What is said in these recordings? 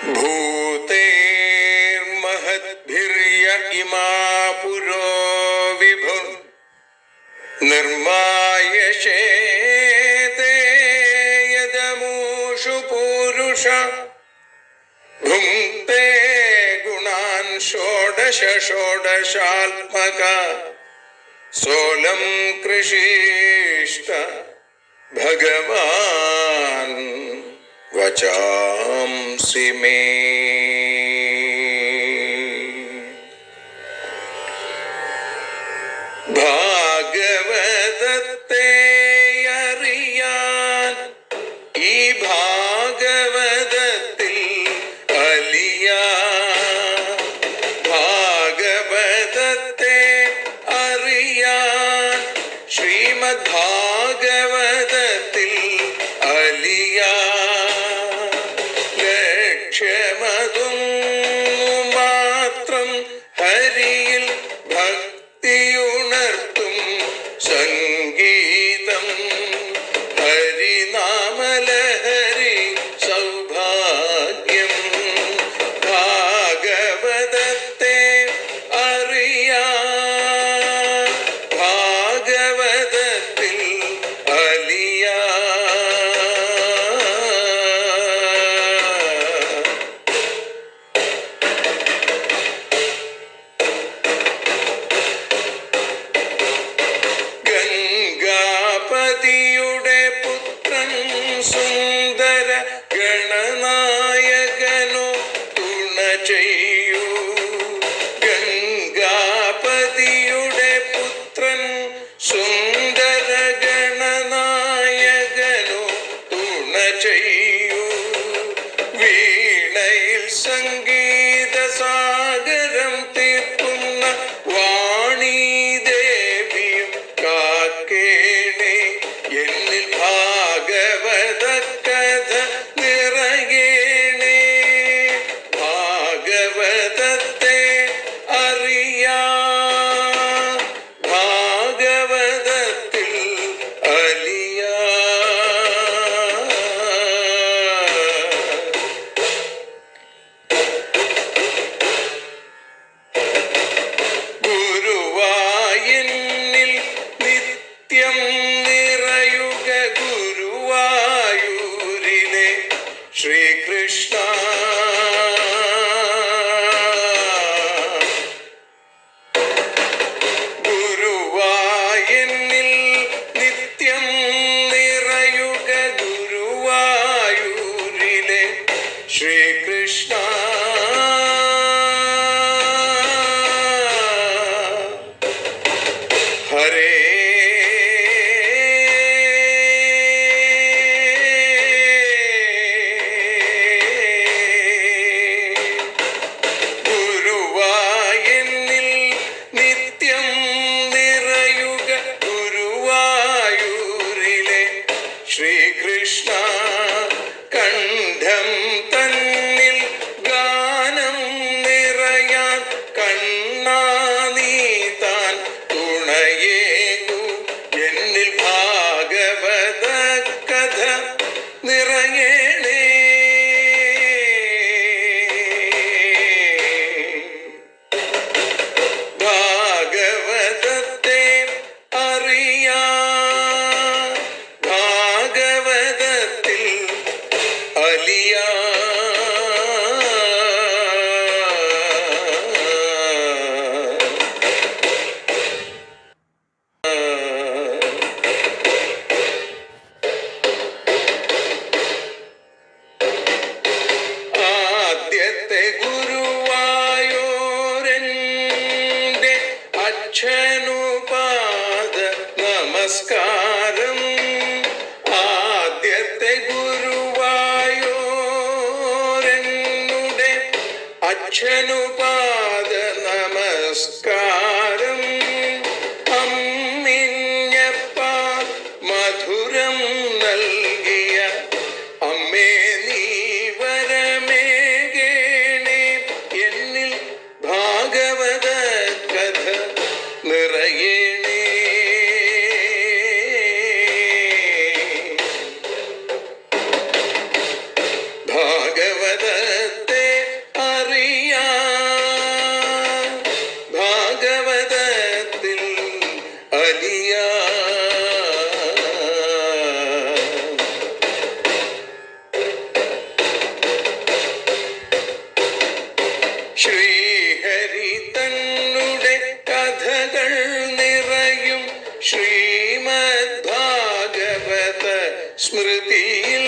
भूतेर्महद्भिर्य इमा पुरो विभुः निर्मायशेते यदमूषु पूरुष भुङ्क्ते गुणान् षोडश षोडशात्मका सोऽलं कृषीष्ट भगवान् वचांसि मे। ഭാഗവതത്തെ അറിയാൻ ഈ ഭാഗവതത്തിൽ അലിയാൻ, ഭാഗവതത്തെ അറിയാൻ ശ്രീമദ് ഭാഗവതത്തിൽ അലിയാൻ, ലക്ഷ്യമതും മാത്രം ഹരിയിൽ ഭക്തിയുണർത്തും സംഗീതം ഹരിനാമലഹരി സൗഭാഗ്യം. ഭാഗവതത്തെ അറിയാൻ ഭാഗവതത്തിൽ അലിയാൻ. ഗംഗാപതിയുടെ പുത്രൻ സുന്ദര ഗണനായകനോ തുണ ചെയ്യൂ. ഗംഗാപതിയുടെ പുത്രൻ സുന്ദര ഗണനായകനോ തുണ ചെയ്യൂ. വീണയിൽ സംഗീത സാഗരം തീർക്കുന്ന വാണീദേവിയും കാക്കേണേ എന്നിൽ ഭാഗവത കഥ നിറയേണേ. ഭാഗവതത്തെ അറിയാൻ ഭാഗവതത്തിൽ അലിയാൻ. ഗുരുവായൂരിൽ നിത്യം നിറയുക ഗുരുവായൂരിലെ ശ്രീകൃഷ്ണ. ഗുരുവായൂരിൽ നിത്യം നിറയുക ഗുരുവായൂരിലെ ശ്രീകൃഷ്ണ. ഹരേ ഗുരുവായൂരിൽ നിത്യം നിറയുക ഗുരുവായൂരിലെ ശ്രീകൃഷ്ണ. കണ്ഠം തന്നിൽ ഗാനം നിറയാൻ കണ്ണാ നീ താൻ തുണയേകു. എന്നിൽ ഭാഗവത കഥ നിറയേണേ. ഭാഗവതത്തെ അറിയാൻ ഭാഗവതത്തിൽ അലിയാൻ. ആദ്യത്തെ ഗുരുവായൂരന്റെ അച്ഛനുപാദ നമസ്കാരം. ആദ്യത്തെ ഗുരുവായൂരനുടെ അച്ഛനുപാദ നമസ്കാരം. അമ്മിഞ്ഞപ്പ മധുരം നൽകിയ അമ്മേ നീ വരമേകേണേ. എന്നിൽ ഭാഗവത കഥ നിറയേണേ. ഭാഗവതത്തെ ശ്രീഹരി തന്നുടെ കഥകൾ നിറയും ശ്രീമദ് ഭാഗവത സ്മൃതിയിൽ.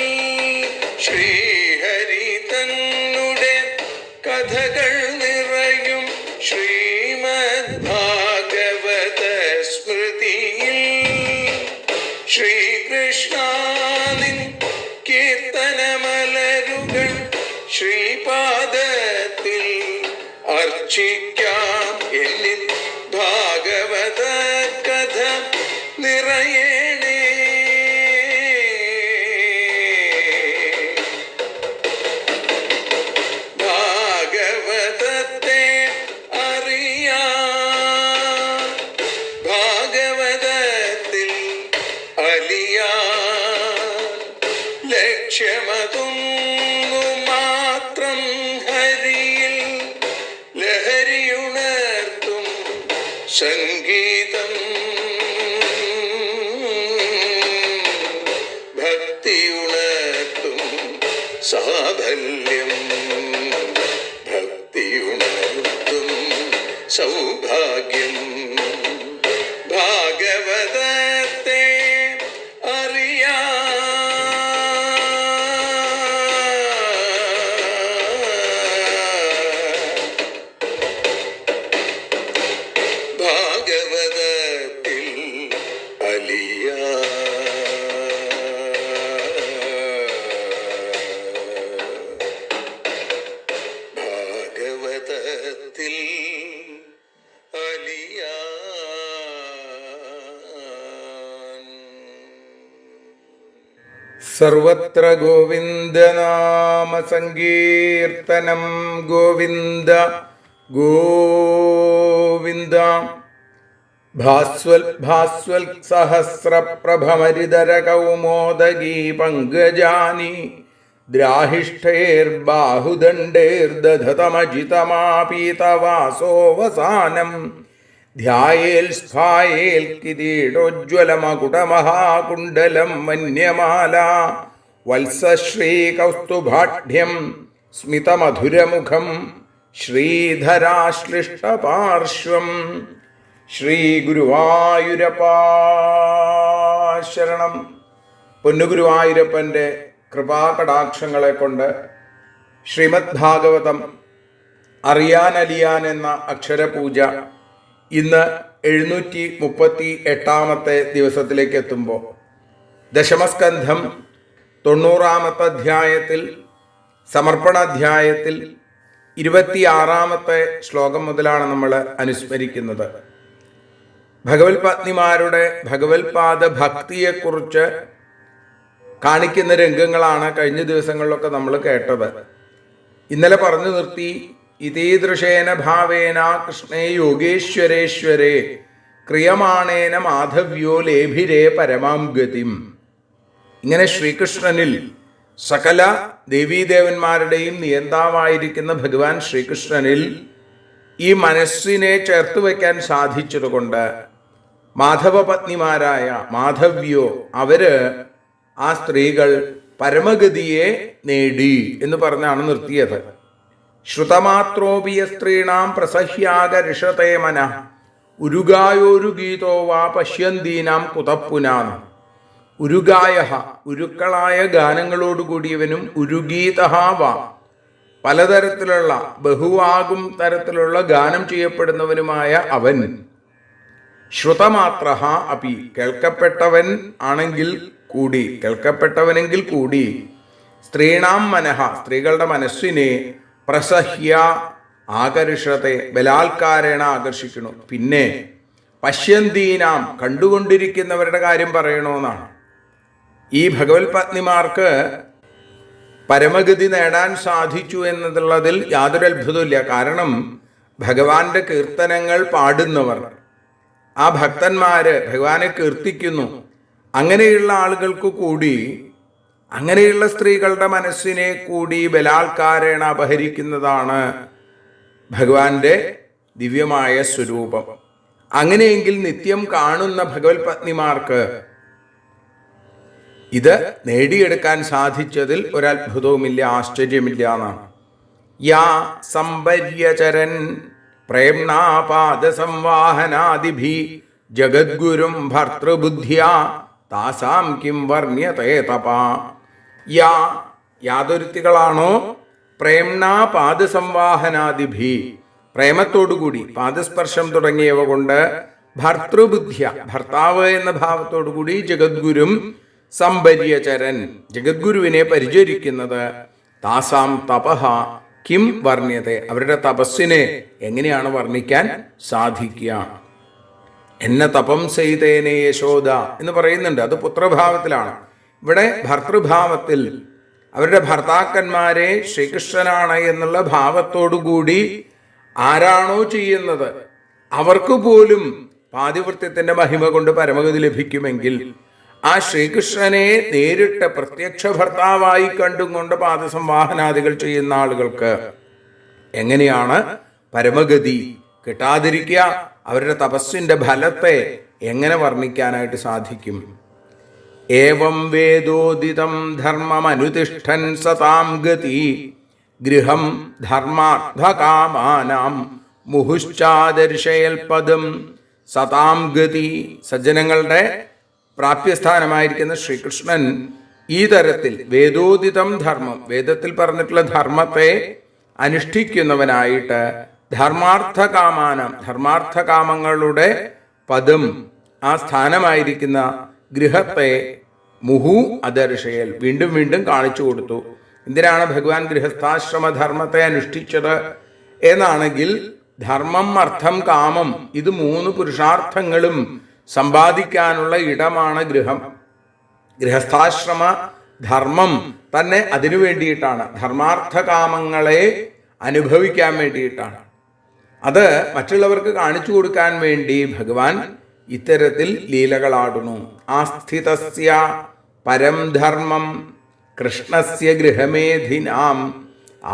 ശ്രീഹരി തന്നുടെ കഥകൾ നിറയും ശ്രീമദ് ഭാഗവത സ്മൃതിയിൽ. ശ്രീകൃഷ്ണാനിൻ കീർത്തനമലരുകൾ ശ്രീപാദത്തിൽ അർച്ചിക്കാം. എന്നിൽ ഭാഗവത കഥ നിറയണേ. ഭാഗവതത്തെ അറിയാം, ഭാഗവതത്തിൽ അലിയാൻ. ലക്ഷ്യമതൊന്നു മാത്രം ഹരിയിൽ ലഹരിയുണർത്തും സംഗീതം. ഭക്തിയുണർത്തും സാഫല്യം, ഭക്തിയുണർത്തും സൗഭാഗ്യം. ഭാഗവതത്തെ അറിയാം, ഭാഗവതത്തിൽ അലിയാൻ. ഭാഗവതത്തിൽ അലിയാൻ. സർവത്ര ഗോവിന്ദനാമ സങ്കീർത്തനം. ഗോവിന്ദ ഗോവിന്ദ. ഭാസ്വൽ ഭാസ്വൽ സഹസ്രപ്രഭമരിതര കൗമോദഗീ പങ്കജാനി ദ്രാഹിഷ്ഠൈർബാഹുദണ്ഡൈർദധതമജിതമാപീതവാസോവസാനം. ധ്യായേൽ സ്ഫായേൽ കിരീടോജ്വലമകുടമഹാകുണ്ടലം വന്യമാല വത്സശ്രീകൗസ്തുഭാഢ്യം സ്മിതമധുരമുഖം ശ്രീധരാശ്ലിഷ്ടപാർശ്വം. ശ്രീ ഗുരുവായൂരപ്പാ ശരണം. പൊന്നുഗുരുവായൂരപ്പൻ്റെ കൃപാകടാക്ഷങ്ങളെ കൊണ്ട് ശ്രീമദ് ഭാഗവതം അറിയാനലിയാൻ എന്ന അക്ഷരപൂജ ഇന്ന് 738 ദിവസത്തിലേക്ക് എത്തുമ്പോൾ ദശമസ്കന്ധം 90 അധ്യായത്തിൽ സമർപ്പണാധ്യായത്തിൽ 26 ശ്ലോകം മുതലാണ് നമ്മൾ അനുസ്മരിക്കുന്നത്. ഭഗവത് പത്നിമാരുടെ ഭഗവത്പാദ ഭക്തിയെക്കുറിച്ച് കാണിക്കുന്ന രംഗങ്ങളാണ് കഴിഞ്ഞ ദിവസങ്ങളിലൊക്കെ നമ്മൾ കേട്ടത്. ഇന്നലെ പറഞ്ഞു നിർത്തി, ഇതീദൃശേന ഭാവേന കൃഷ്ണേ യോഗേശ്വരേശ്വരേ ക്രിയമാണേന മാധവ്യോ ലേഭിരേ പരമാം ഗതിം. ഇങ്ങനെ ശ്രീകൃഷ്ണനിൽ സകല ദേവീദേവന്മാരുടെയും നിയന്താവായിരിക്കുന്ന ഭഗവാൻ ശ്രീകൃഷ്ണനിൽ ഈ മനസ്സിനെ ചേർത്ത് വയ്ക്കാൻ സാധിച്ചതുകൊണ്ട് മാധവപത്നിമാരായ മാധവ്യോ അവര് ആ സ്ത്രീകൾ പരമഗതിയെ നേടി എന്ന് പറഞ്ഞാണ് നിർത്തിയത്. ശ്രുതമാത്രോപിയ സ്ത്രീണാം പ്രസഹ്യാകരിഷതേ മനഃ ഉരുഗായോരു ഗീതോ വാ പശ്യന്തീനാം കുതപ്പുനാം. ഉരുഗായ ഉരുക്കളായ ഗാനങ്ങളോടുകൂടിയവനും ഉരുഗീതഃ വാ പലതരത്തിലുള്ള ബഹുവാകും തരത്തിലുള്ള ഗാനം ചെയ്യപ്പെടുന്നവനുമായ അവൻ. ശ്രുതമാത്ര അപി കേൾക്കപ്പെട്ടവൻ ആണെങ്കിൽ കൂടി, കേൾക്കപ്പെട്ടവനെങ്കിൽ കൂടി സ്ത്രീണാം മനഃ സ്ത്രീകളുടെ മനസ്സിനെ പ്രസഹ്യ ആകർഷത്തെ ബലാത്കാരേണ ആകർഷിക്കണു. പിന്നെ പശ്യന്തീനാം കണ്ടുകൊണ്ടിരിക്കുന്നവരുടെ കാര്യം പറയണമെന്നാണ്. ഈ ഭഗവത് പത്നിമാർക്ക് പരമഗതി നേടാൻ സാധിച്ചു എന്നതുള്ളതിൽ യാതൊരു അത്ഭുതമില്ല. കാരണം ഭഗവാന്റെ കീർത്തനങ്ങൾ പാടുന്നവർ, ആ ഭക്തന്മാര് ഭഗവാനെ കീർത്തിക്കുന്നു. അങ്ങനെയുള്ള ആളുകൾക്ക് കൂടി, അങ്ങനെയുള്ള സ്ത്രീകളുടെ മനസ്സിനെ കൂടി ബലാത്കാരേണ അപഹരിക്കുന്നതാണ് ഭഗവാന്റെ ദിവ്യമായ സ്വരൂപം. അങ്ങനെയെങ്കിൽ നിത്യം കാണുന്ന ഭഗവത് പത്നിമാർക്ക് ഇത് നേടിയെടുക്കാൻ സാധിച്ചതിൽ ഒരത്ഭുതവുമില്ല, ആശ്ചര്യമില്ല എന്നാണ്. യാ സംപര്യചരൻ പ്രേംണാപാദസംവാഹനാദിഭി ജഗദ്ഗുരും ഭർതൃബുദ്ധ്യാ താസാം കിം വർണ്യതേ തപാ. യാതൊരുത്തികളാണോ പ്രേംണാപാദസംവാഹനാദിഭി പ്രേമത്തോടുകൂടി പാദസ്പർശം തുടങ്ങിയവ കൊണ്ട് ഭർതൃബുദ്ധ്യ ഭർത്താവ് എന്ന ഭാവത്തോടുകൂടി ജഗദ്ഗുരും സംപര്യചരൻ ജഗദ്ഗുരുവിനെ പരിചരിക്കുന്നത് താസാം തപഹ കിം വർണ്യത്തെ അവരുടെ തപസ്സിനെ എങ്ങനെയാണ് വർണ്ണിക്കാൻ സാധിക്കുക. എന്നെ തപം ചെയ്തേനെ യശോദ എന്ന് പറയുന്നുണ്ട്. അത് പുത്രഭാവത്തിലാണ്. ഇവിടെ ഭർതൃഭാവത്തിൽ അവരുടെ ഭർത്താക്കന്മാരെ ശ്രീകൃഷ്ണനാണ് എന്നുള്ള ഭാവത്തോടുകൂടി ആരാണോ ചെയ്യുന്നത് അവർക്ക് പോലും പാതിവൃത്യത്തിന്റെ മഹിമ കൊണ്ട് പരമഗതി ലഭിക്കുമെങ്കിൽ ആ ശ്രീകൃഷ്ണനെ നേരിട്ട് പ്രത്യക്ഷ ഭർത്താവായി കണ്ടും കൊണ്ട് പാദസംവാഹനാദികൾ ചെയ്യുന്ന ആളുകൾക്ക് എങ്ങനെയാണ് പരമഗതി കിട്ടാതിരിക്കുക? അവരുടെ തപസ്സിന്റെ ഫലത്തെ എങ്ങനെ വർണ്ണിക്കാനായിട്ട് സാധിക്കും? ഏവം വേദോദിതം ധർമ്മമനുതിഷ്ഠൻ സതാം ഗതി ഗൃഹം ധർമാർത്ഥകാമാനാം മുഹുശ്ചാദർശയൽ പദം. സതാം ഗതി സജ്ജനങ്ങളുടെ പ്രാപ്യസ്ഥാനമായിരിക്കുന്ന ശ്രീകൃഷ്ണൻ ഈ തരത്തിൽ വേദോദിതം ധർമ്മം വേദത്തിൽ പറഞ്ഞിട്ടുള്ള ധർമ്മത്തെ അനുഷ്ഠിക്കുന്നവനായിട്ട് ധർമാർത്ഥകാമാനം ധർമാർത്ഥകാമങ്ങളുടെ പദം ആ സ്ഥാനമായിരിക്കുന്ന ഗൃഹത്തെ മുഹു അദർശയൽ വീണ്ടും വീണ്ടും കാണിച്ചു കൊടുത്തു. എന്തിനാണ് ഭഗവാൻ ഗൃഹസ്ഥാശ്രമ ധർമ്മത്തെ അനുഷ്ഠിച്ചത് എന്നാണെങ്കിൽ ധർമ്മം അർത്ഥം കാമം ഇത് മൂന്ന് പുരുഷാർത്ഥങ്ങളും സമ്പാദിക്കാനുള്ള ഇടമാണ് ഗൃഹം. ഗൃഹസ്ഥാശ്രമ ധർമ്മം തന്നെ അതിനു വേണ്ടിയിട്ടാണ്, ധർമാർത്ഥകാമങ്ങളെ അനുഭവിക്കാൻ വേണ്ടിയിട്ടാണ്. അത് മറ്റുള്ളവർക്ക് കാണിച്ചു കൊടുക്കാൻ വേണ്ടി ഭഗവാൻ ഇത്തരത്തിൽ ലീലകളാടുന്നു. ആസ്ഥിതസ്യ പരം ധർമ്മം കൃഷ്ണസ്യ ഗൃഹമേധിനാം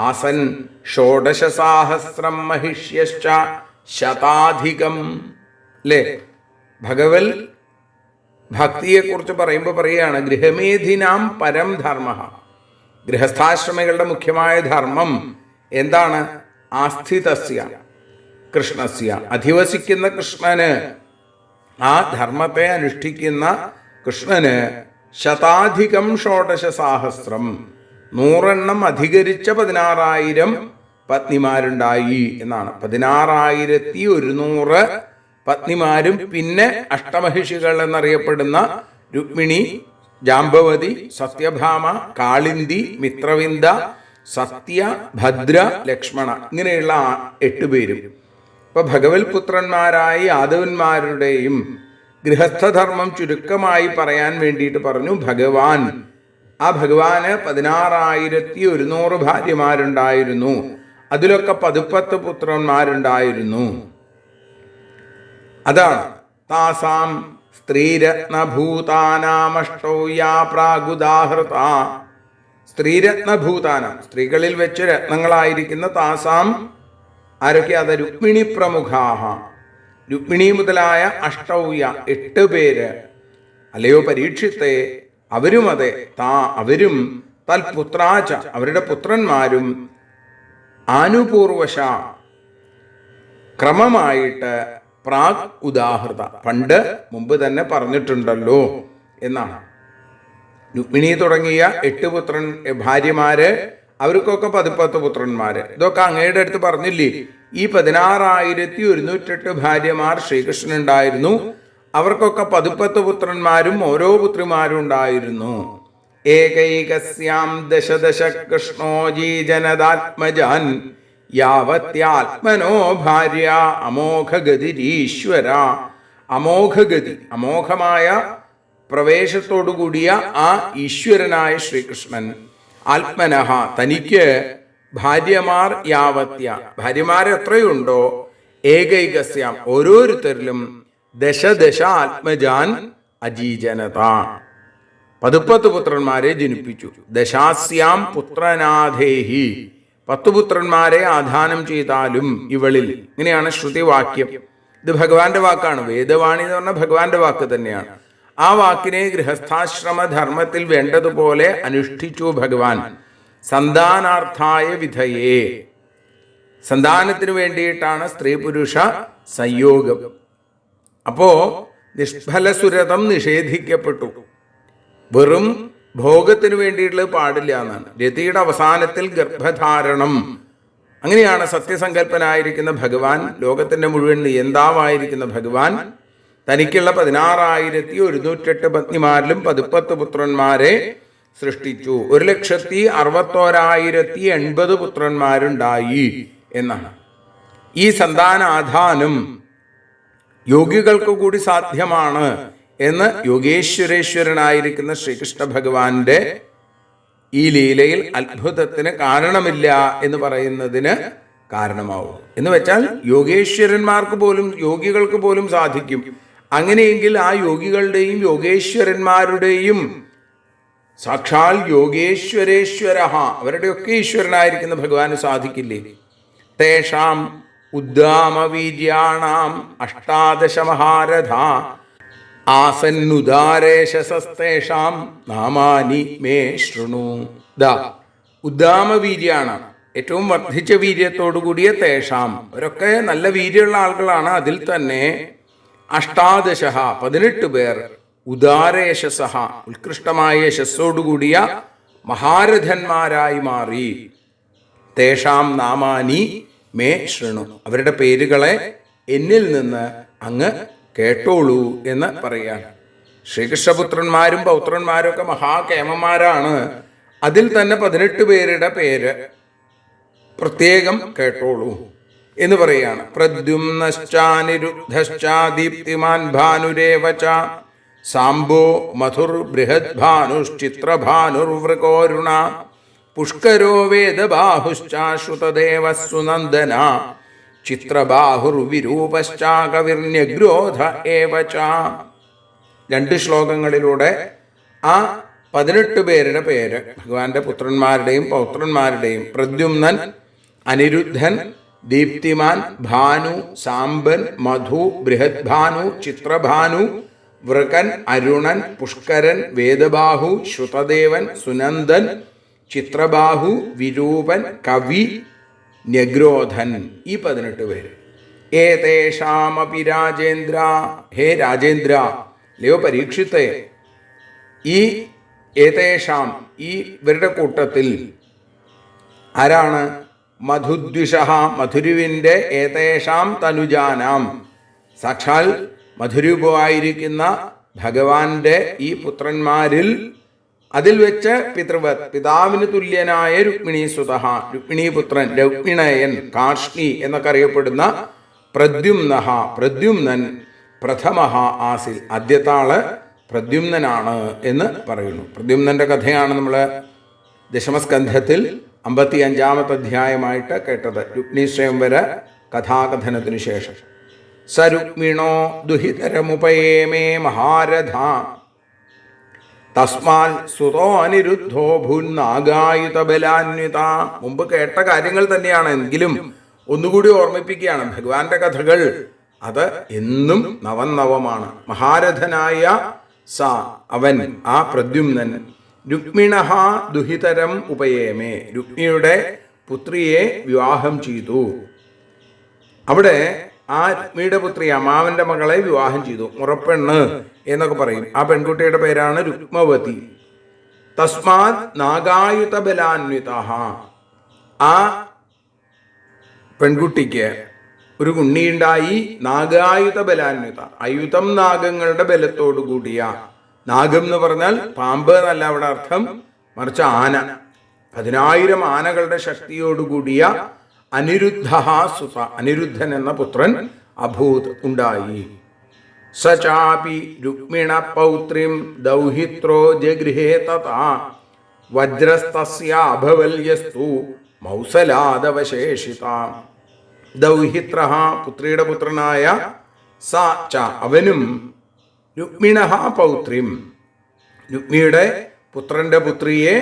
ആസൻ ഷോഡശസാഹസ്രം മഹിഷ്യശ്ച ശതാധികം. അല്ലേ, ഭഗവൽ ഭക്തിയെക്കുറിച്ച് പറയുമ്പോൾ പറയുകയാണ് ഗൃഹമേധിനാം പരം ധർമ്മ. ഗൃഹസ്ഥാശ്രമികളുടെ മുഖ്യമായ ധർമ്മം എന്താണ്? ആസ്ഥിതസ്യ കൃഷ്ണസ്യ അധിവസിക്കുന്ന കൃഷ്ണന്, ആ ധർമ്മത്തെ അനുഷ്ഠിക്കുന്ന കൃഷ്ണന് ശതാധികം ഷോഡശസാഹസ്രം 100 അധികരിച്ച 16,000 പത്നിമാരുണ്ടായി എന്നാണ്. 16,100 പത്നിമാരും പിന്നെ അഷ്ടമഹിഷികൾ എന്നറിയപ്പെടുന്ന രുക്മിണി, ജാംബവതി, സത്യഭാമ, കാളിന്തി, മിത്രവിന്ദ, സത്യ, ഭദ്ര, ലക്ഷ്മണ ഇങ്ങനെയുള്ള 8 പേരും. ഇപ്പൊ ഭഗവത് പുത്രന്മാരായ യാദവന്മാരുടെയും ഗൃഹസ്ഥധർമ്മം ചുരുക്കമായി പറയാൻ വേണ്ടിയിട്ട് പറഞ്ഞു ഭഗവാൻ. ആ ഭഗവാന് 16,100 ഭാര്യമാരുണ്ടായിരുന്നു. അതിലൊക്കെ 10 പുത്രന്മാരുണ്ടായിരുന്നു. അതാണ് താസാം സ്ത്രീരത്നഭൂതാനാമഷ്ടൗ യാ പ്രാഗുദാഹൃത. സ്ത്രീരത്നഭൂതാനം സ്ത്രീകളിൽ വെച്ച് രത്നങ്ങളായിരിക്കുന്ന താസാം ആരൊക്കെ? അത് രുക്മിണി പ്രമുഖാഹ, രുക്മിണി മുതലായ അഷ്ടൗയ 8 പേര്. അല്ലയോ പരീക്ഷിത്തെ, അവരും അതെ അവരും തൽപുത്രാച അവരുടെ പുത്രന്മാരും ആനുപൂർവശ ക്രമമായിട്ട് പ്രാഗ് ഉദാഹൃത പണ്ട് മുമ്പ് തന്നെ പറഞ്ഞിട്ടുണ്ടല്ലോ എന്നാണ്. രുക്മിണി തുടങ്ങിയ 8 ഭാര്യമാര്, അവർക്കൊക്കെ 10 പുത്രന്മാര്. ഇതൊക്കെ അങ്ങയുടെ അടുത്ത് പറഞ്ഞില്ലേ? ഈ 16,108 ഭാര്യമാർ ശ്രീകൃഷ്ണനുണ്ടായിരുന്നു. അവർക്കൊക്കെ 10 പുത്രന്മാരും ഓരോ പുത്രിമാരും ഉണ്ടായിരുന്നു. ഏകൈകസ്യാം ദശദശ കൃഷ്ണോജീ ജനദാത്മജാൻ യാവത്യാത്മനോ ഭാര്യ അമോഘഗതിരീശ്വര. അമോഘഗതി അമോഘമായ പ്രവേശത്തോടുകൂടിയ ആ ഈശ്വരനായ ശ്രീകൃഷ്ണൻ ആത്മനഹ തനിക്ക് ഭാര്യമാർ യാവത്യ ഭാര്യമാർ എത്രയുണ്ടോ ഏകൈകസ്യാം ഓരോരുത്തരിലും ദശദശ ആത്മജാൻ അജീജനത 10 പുത്രന്മാരെ ജനിപ്പിച്ചു. ദശാസ്യാം പുത്രനാഥേഹി 10 പുത്രന്മാരെ ആധാനം ചെയ്താലും ഇവളിൽ. ഇങ്ങനെയാണ് ശ്രുതിവാക്യം. ഇത് ഭഗവാന്റെ വാക്കാണ്. വേദവാണി എന്ന് പറഞ്ഞാൽ ഭഗവാന്റെ വാക്ക് തന്നെയാണ്. ആ വാക്കിനെ ഗൃഹസ്ഥാശ്രമ ധർമ്മത്തിൽ വേണ്ടതുപോലെ അനുഷ്ഠിച്ചു ഭഗവാൻ. സന്താനാർത്ഥായ വിധയേ സന്താനത്തിന് വേണ്ടിയിട്ടാണ് സ്ത്രീ പുരുഷ സംയോഗം. അപ്പോ നിഷ്ഫലസുരതം നിഷേധിക്കപ്പെട്ടു. വെറും ഭോഗത്തിന് വേണ്ടിയിട്ടുള്ളത് പാടില്ല എന്നാണ്. രതിയുടെ അവസാനത്തിൽ ഗർഭധാരണം. അങ്ങനെയാണ് സത്യസങ്കല്പനായിരിക്കുന്ന ഭഗവാൻ, ലോകത്തിന്റെ മുഴുവൻ നിയന്താവായിരിക്കുന്ന ഭഗവാൻ തനിക്കുള്ള 16,108 പത്നിമാരിലും 10 പുത്രന്മാരെ സൃഷ്ടിച്ചു. 1,61,80 പുത്രന്മാരുണ്ടായി എന്നാണ്. ഈ സന്താനാധാനം യോഗികൾക്ക് കൂടി സാധ്യമാണ് എന്ന് യോഗേശ്വരേശ്വരനായിരിക്കുന്ന ശ്രീകൃഷ്ണ ഭഗവാന്റെ ഈ ലീലയിൽ അത്ഭുതത്തിന് കാരണമില്ല എന്ന് പറയുന്നതിന് കാരണമാവും. എന്ന് വെച്ചാൽ യോഗേശ്വരന്മാർക്ക് പോലും, യോഗികൾക്ക് പോലും സാധിക്കും. അങ്ങനെയെങ്കിൽ ആ യോഗികളുടെയും യോഗേശ്വരന്മാരുടെയും സാക്ഷാൽ യോഗേശ്വരേശ്വര, അവരുടെയൊക്കെ ഈശ്വരനായിരിക്കുന്ന ഭഗവാന് സാധിക്കില്ലേ? തേഷാം ഉദ്ദാമവീര്യാണാം 18 മഹാരഥ ആസന്നുദാരേശസസ്തേഷാം നാമാനി മേ ശൃണു. ഉദ്ദാമവീര്യാണ്, ഏറ്റവും വർദ്ധിച്ച വീര്യത്തോടു കൂടിയ തേഷാം, അവരൊക്കെ നല്ല വീര്യമുള്ള ആളുകളാണ്. അതിൽ തന്നെ 18 18 പേർ ഉദാരേശസഹ, ഉത്കൃഷ്ടമായ യശസ്സോടുകൂടിയ മഹാരഥന്മാരായി മാറി. തേഷാം നാമാനി മേ ശൃണു, അവരുടെ പേരുകളെ എന്നിൽ നിന്ന് അങ്ങ് കേട്ടോളൂ എന്ന് പറയാണ്. ശ്രീകൃഷ്ണപുത്രന്മാരും പൗത്രന്മാരും ഒക്കെ മഹാകേമന്മാരാണ്. അതിൽ തന്നെ 18 പേരുടെ പേര് പ്രത്യേകം കേട്ടോളൂ എന്ന് പറയാണ്. പ്രദ്യുമ്നശ്ചാനിരുദ്ധശ്ചാദീപ്തിമാൻ ഭാനുരേവച സാംബോ മധുർ ബൃഹത് ഭാനുശ്ചിത്രഭാനുർവൃകോരുണ പുഷ്കരോ വേദബാഹുശ്ചാശ്രുതദേവ സുനന്ദന ചിത്രബാഹുർവിരൂപശ്ചാകവിർന്യഗ്രോധ ഏവച. 2 ശ്ലോകങ്ങളിലൂടെ ആ 18 പേരുടെ പേര്, ഭഗവാന്റെ പുത്രന്മാരുടെയും പൗത്രന്മാരുടെയും, പ്രദ്യുമ്നൻ, അനിരുദ്ധൻ, ദീപ്തിമാൻ, ഭാനു, സാമ്പൻ, മധു, ബൃഹത് ഭാനു, ചിത്രഭാനു, വൃകൻ, അരുണൻ, പുഷ്കരൻ, വേദബാഹു, ശ്രുതദേവൻ, സുനന്ദൻ, ചിത്രബാഹു, വിരൂപൻ, കവി, ന്യഗ്രോധൻ. ഈ 18 പേര്. ഏതേഷാമപി രാജേന്ദ്ര, ഹേ രാജേന്ദ്ര, ലയോ പരീക്ഷിത്തെ, ഈ ഏതേഷാം, ഈ ഇവരുടെ കൂട്ടത്തിൽ ആരാണ്? മധുദ്വിഷ, മധുരുവിൻ്റെ, ഏതേഷാം തനുജാനാം, സാക്ഷാൽ മധുരൂപമായിരിക്കുന്ന ഭഗവാന്റെ ഈ പുത്രന്മാരിൽ, അതിൽ വെച്ച് പിതൃവത്, പിതാവിന് തുല്യനായ രുക്മിണീസുത, രുക്മിണീപുത്രൻ, രുക്മിണയൻ, കാഷ്ണി എന്നൊക്കെ അറിയപ്പെടുന്ന പ്രദ്യുമ്നഃ, പ്രദ്യുമ്നൻ പ്രഥമഃ ആസിൽ, ആദ്യത്തെ ആള് പ്രദ്യുമ്നനാണ് എന്ന് പറയുന്നു. പ്രദ്യുമ്നന്റെ കഥയാണ് നമ്മൾ ദശമസ്കന്ധത്തിൽ 55-ാമത്തെ അധ്യായമായിട്ട് കേട്ടത്. രുക്മിണീ സ്വയംവര കഥാകഥനത്തിനു ശേഷം സ രുക്മിണോ ദുഹിതരമുപയേമേ മഹാരഥ തസ്മാൽ സുതോ അനിരുദ്ധോ ഭൂന്നാഗായുധ ബലാന്വിത. മുമ്പ് കേട്ട കാര്യങ്ങൾ തന്നെയാണ്, എങ്കിലും ഒന്നുകൂടി ഓർമ്മിപ്പിക്കുകയാണ്. ഭഗവാന്റെ കഥകൾ അത് എന്നും നവനവമാണ്. മഹാരഥനായ സ, അവൻ, ആ പ്രദ്യുമ്നൻ, രുക്മിണഃ ദുഹിതരം ഉപയേമേ, രുക്മിയുടെ പുത്രിയെ വിവാഹം ചെയ്തു. അവിടെ ആ രുക്മിയുടെ പുത്രി, അമ്മാവന്റെ മകളെ വിവാഹം ചെയ്തു. മുറപ്പെണ്ണ് എന്നൊക്കെ പറയും. ആ പെൺകുട്ടിയുടെ പേരാണ് രുക്മവതി. തസ്മാത് നാഗായുധ ബലാന്വിത, ആ പെൺകുട്ടിക്ക് ഒരു ഉണ്ണിയുണ്ടായി. നാഗായുധ ബലാന്വിത, ആയുധം നാഗങ്ങളുടെ ബലത്തോടു കൂടിയ. നാഗം എന്ന് പറഞ്ഞാൽ പാമ്പ് എന്നല്ല അവിടെ അർത്ഥം, മറിച്ച് ആന. 10,000 ആനകളുടെ ശക്തിയോടുകൂടിയ അനിരുദ്ധ സുത, അനിരുദ്ധൻ എന്ന പുത്രൻ അഭൂത് ഉണ്ടായി. സചാപി രുക്മിണ പൗത്രിം ദൗഹിത്രോ ജഗൃഹേ തഥാ വജ്രസ്തസ്യാഭവല്യസ്തു മൗസലാദവശേഷിത. ദൗഹിത്ര, പുത്രിയുടെ പുത്രനായ, സ ച, അവനും, രുക്മിണ പൗത്രിം, രുക്മിയുടെ പുത്രന്റെ പുത്രിയെ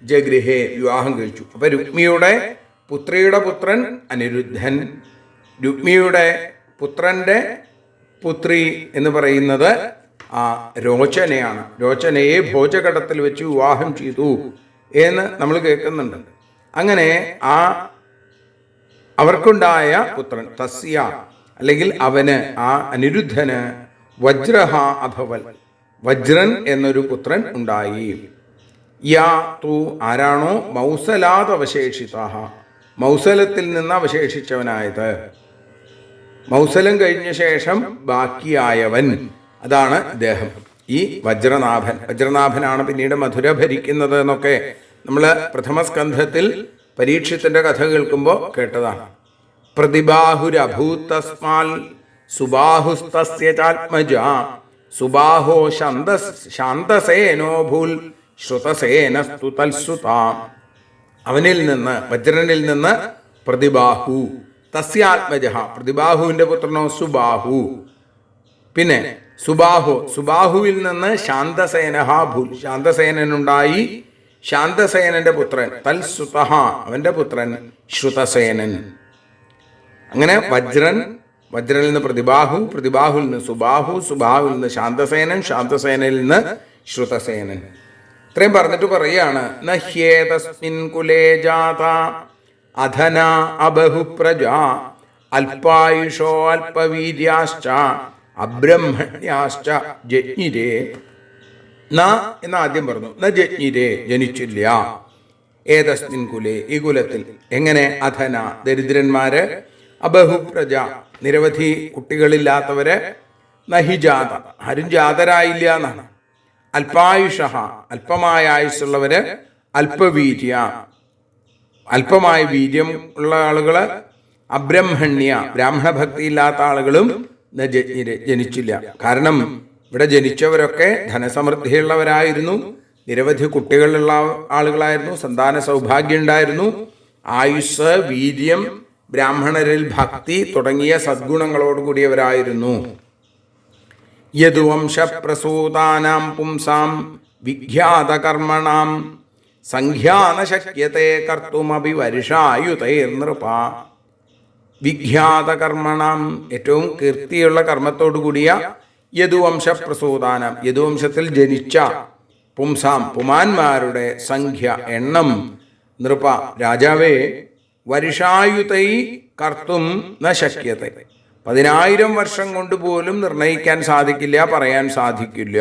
ജഗൃഹേ, വിവാഹം കഴിച്ചു. അപ്പൊ രുക്മിയുടെ പുത്രിയുടെ പുത്രൻ അനിരുദ്ധൻ, രുക്മിയുടെ പുത്രന്റെ പുത്രി എന്ന് പറയുന്നത് ആ രോചനയാണ്. രോചനയെ ഭോജകടത്തിൽ വെച്ച് വിവാഹം ചെയ്തു എന്ന് നമ്മൾ കേൾക്കുന്നുണ്ട്. അങ്ങനെ ആ അവർക്കുണ്ടായ പുത്രൻ തസ്യ അല്ലെങ്കിൽ അവന്, ആ അനിരുദ്ധന് വജ്രഹ അഭവൽ, വജ്രൻ എന്നൊരു പുത്രൻ ഉണ്ടായി. യാ തു ആരാണോ മൗസലാത് അവശേഷിത, മൗസലത്തിൽ നിന്ന് അവശേഷിച്ചവനായത്, മൗസലം കഴിഞ്ഞ ശേഷം ബാക്കിയായവൻ, അതാണ് ഇദ്ദേഹം ഈ വജ്രനാഭൻ. വജ്രനാഭനാണ് പിന്നീട് മധുര ഭരിക്കുന്നത് എന്നൊക്കെ നമ്മൾ പ്രഥമ സ്കന്ധത്തിൽ പരീക്ഷത്തിന്റെ കഥ കേൾക്കുമ്പോൾ കേട്ടതാണ്. പ്രതിബാഹുരഭൂതസ്മാൽ സുബാഹുസ്തസ്യ ചാത്മജ സുബാഹോ ശാന്തസേനോ ഭൂൽ ശ്രുതസേനസ്തു തൽസുത. അവനിൽ നിന്ന്, വജ്രനിൽ നിന്ന് പ്രതിബാഹു, തസ്യാത്മജ പ്രതിബാഹുവിന്റെ പുത്രനോ സുബാഹു, പിന്നെ സുബാഹുവിൽ നിന്ന് ശാന്തസേനഹ ഭൂൽ, ശാന്തസേനനുണ്ടായി. ശാന്തസേനന്റെ പുത്രൻ തൽസുത, അവന്റെ പുത്രൻ ശ്രുതസേനൻ. അങ്ങനെ വജ്രനിൽ നിന്ന് പ്രതിബാഹുവിൽ നിന്ന് സുബാഹുവിൽ നിന്ന് ശാന്തസേനൻ, ശാന്തസേനയിൽ നിന്ന് ശ്രുതസേനൻ. ഇത്രയും പറഞ്ഞിട്ട് പറയാണ്, നഹ്യേതസ്മിൻ കുലേ ജാത അധന അബഹുപ്രജ അല്പായുഷോ അല്പവീര്യാശ്ച അബ്രഹ്മണ്യാശ്ച ജജ്ഞിരേ. ന എന്ന് ആദ്യം പറഞ്ഞു, ന ജജ്ഞിരേ ജനിച്ചില്ല. ഏതസ്മിൻ കുലേ ഈ കുലത്തിൽ. എങ്ങനെ? അധന ദരിദ്രന്മാര്, അബഹുപ്രജ നിരവധി കുട്ടികളില്ലാത്തവര്, നഹിജാത ആരും ജാതരായില്ല എന്നാണ്. അല്പായുഷ അല്പമായ ആയുസ്സുള്ളവര്, അല്പവീര്യ അല്പമായ വീര്യം ഉള്ള ആളുകള്, അബ്രഹ്മണ്യ ബ്രാഹ്മണ ഭക്തി ഇല്ലാത്ത ആളുകളും ജനിച്ചില്ല. കാരണം ഇവിടെ ജനിച്ചവരൊക്കെ ധനസമൃദ്ധിയുള്ളവരായിരുന്നു, നിരവധി കുട്ടികളുള്ള ആളുകളായിരുന്നു, സന്താന സൗഭാഗ്യം ഉണ്ടായിരുന്നു, ആയുസ്, വീര്യം, ബ്രാഹ്മണരിൽ ഭക്തി തുടങ്ങിയ സദ്ഗുണങ്ങളോടുകൂടിയവരായിരുന്നു. യദുവംശപ്രസൂതാനാം പുംസാം വിഖ്യാതകർമ്മണാം സംഖ്യാന ശക്യത്തെ കർത്തുമപി വർഷായുതൈർനൃപ. വിഖ്യാതകർമ്മണാം ഏറ്റവും കീർത്തിയുള്ള കർമ്മത്തോടുകൂടിയ യദുവംശപ്രസൂതാനാം യദുവംശത്തിൽ ജനിച്ച പുംസാം പുമാന്മാരുടെ സംഖ്യ എണ്ണം നൃപ രാജാവേ വർഷായുതൈ കർത്തും ന ശക്യത്തെ 10,000 വർഷം കൊണ്ട് പോലും നിർണയിക്കാൻ സാധിക്കില്ല, പറയാൻ സാധിക്കില്ല.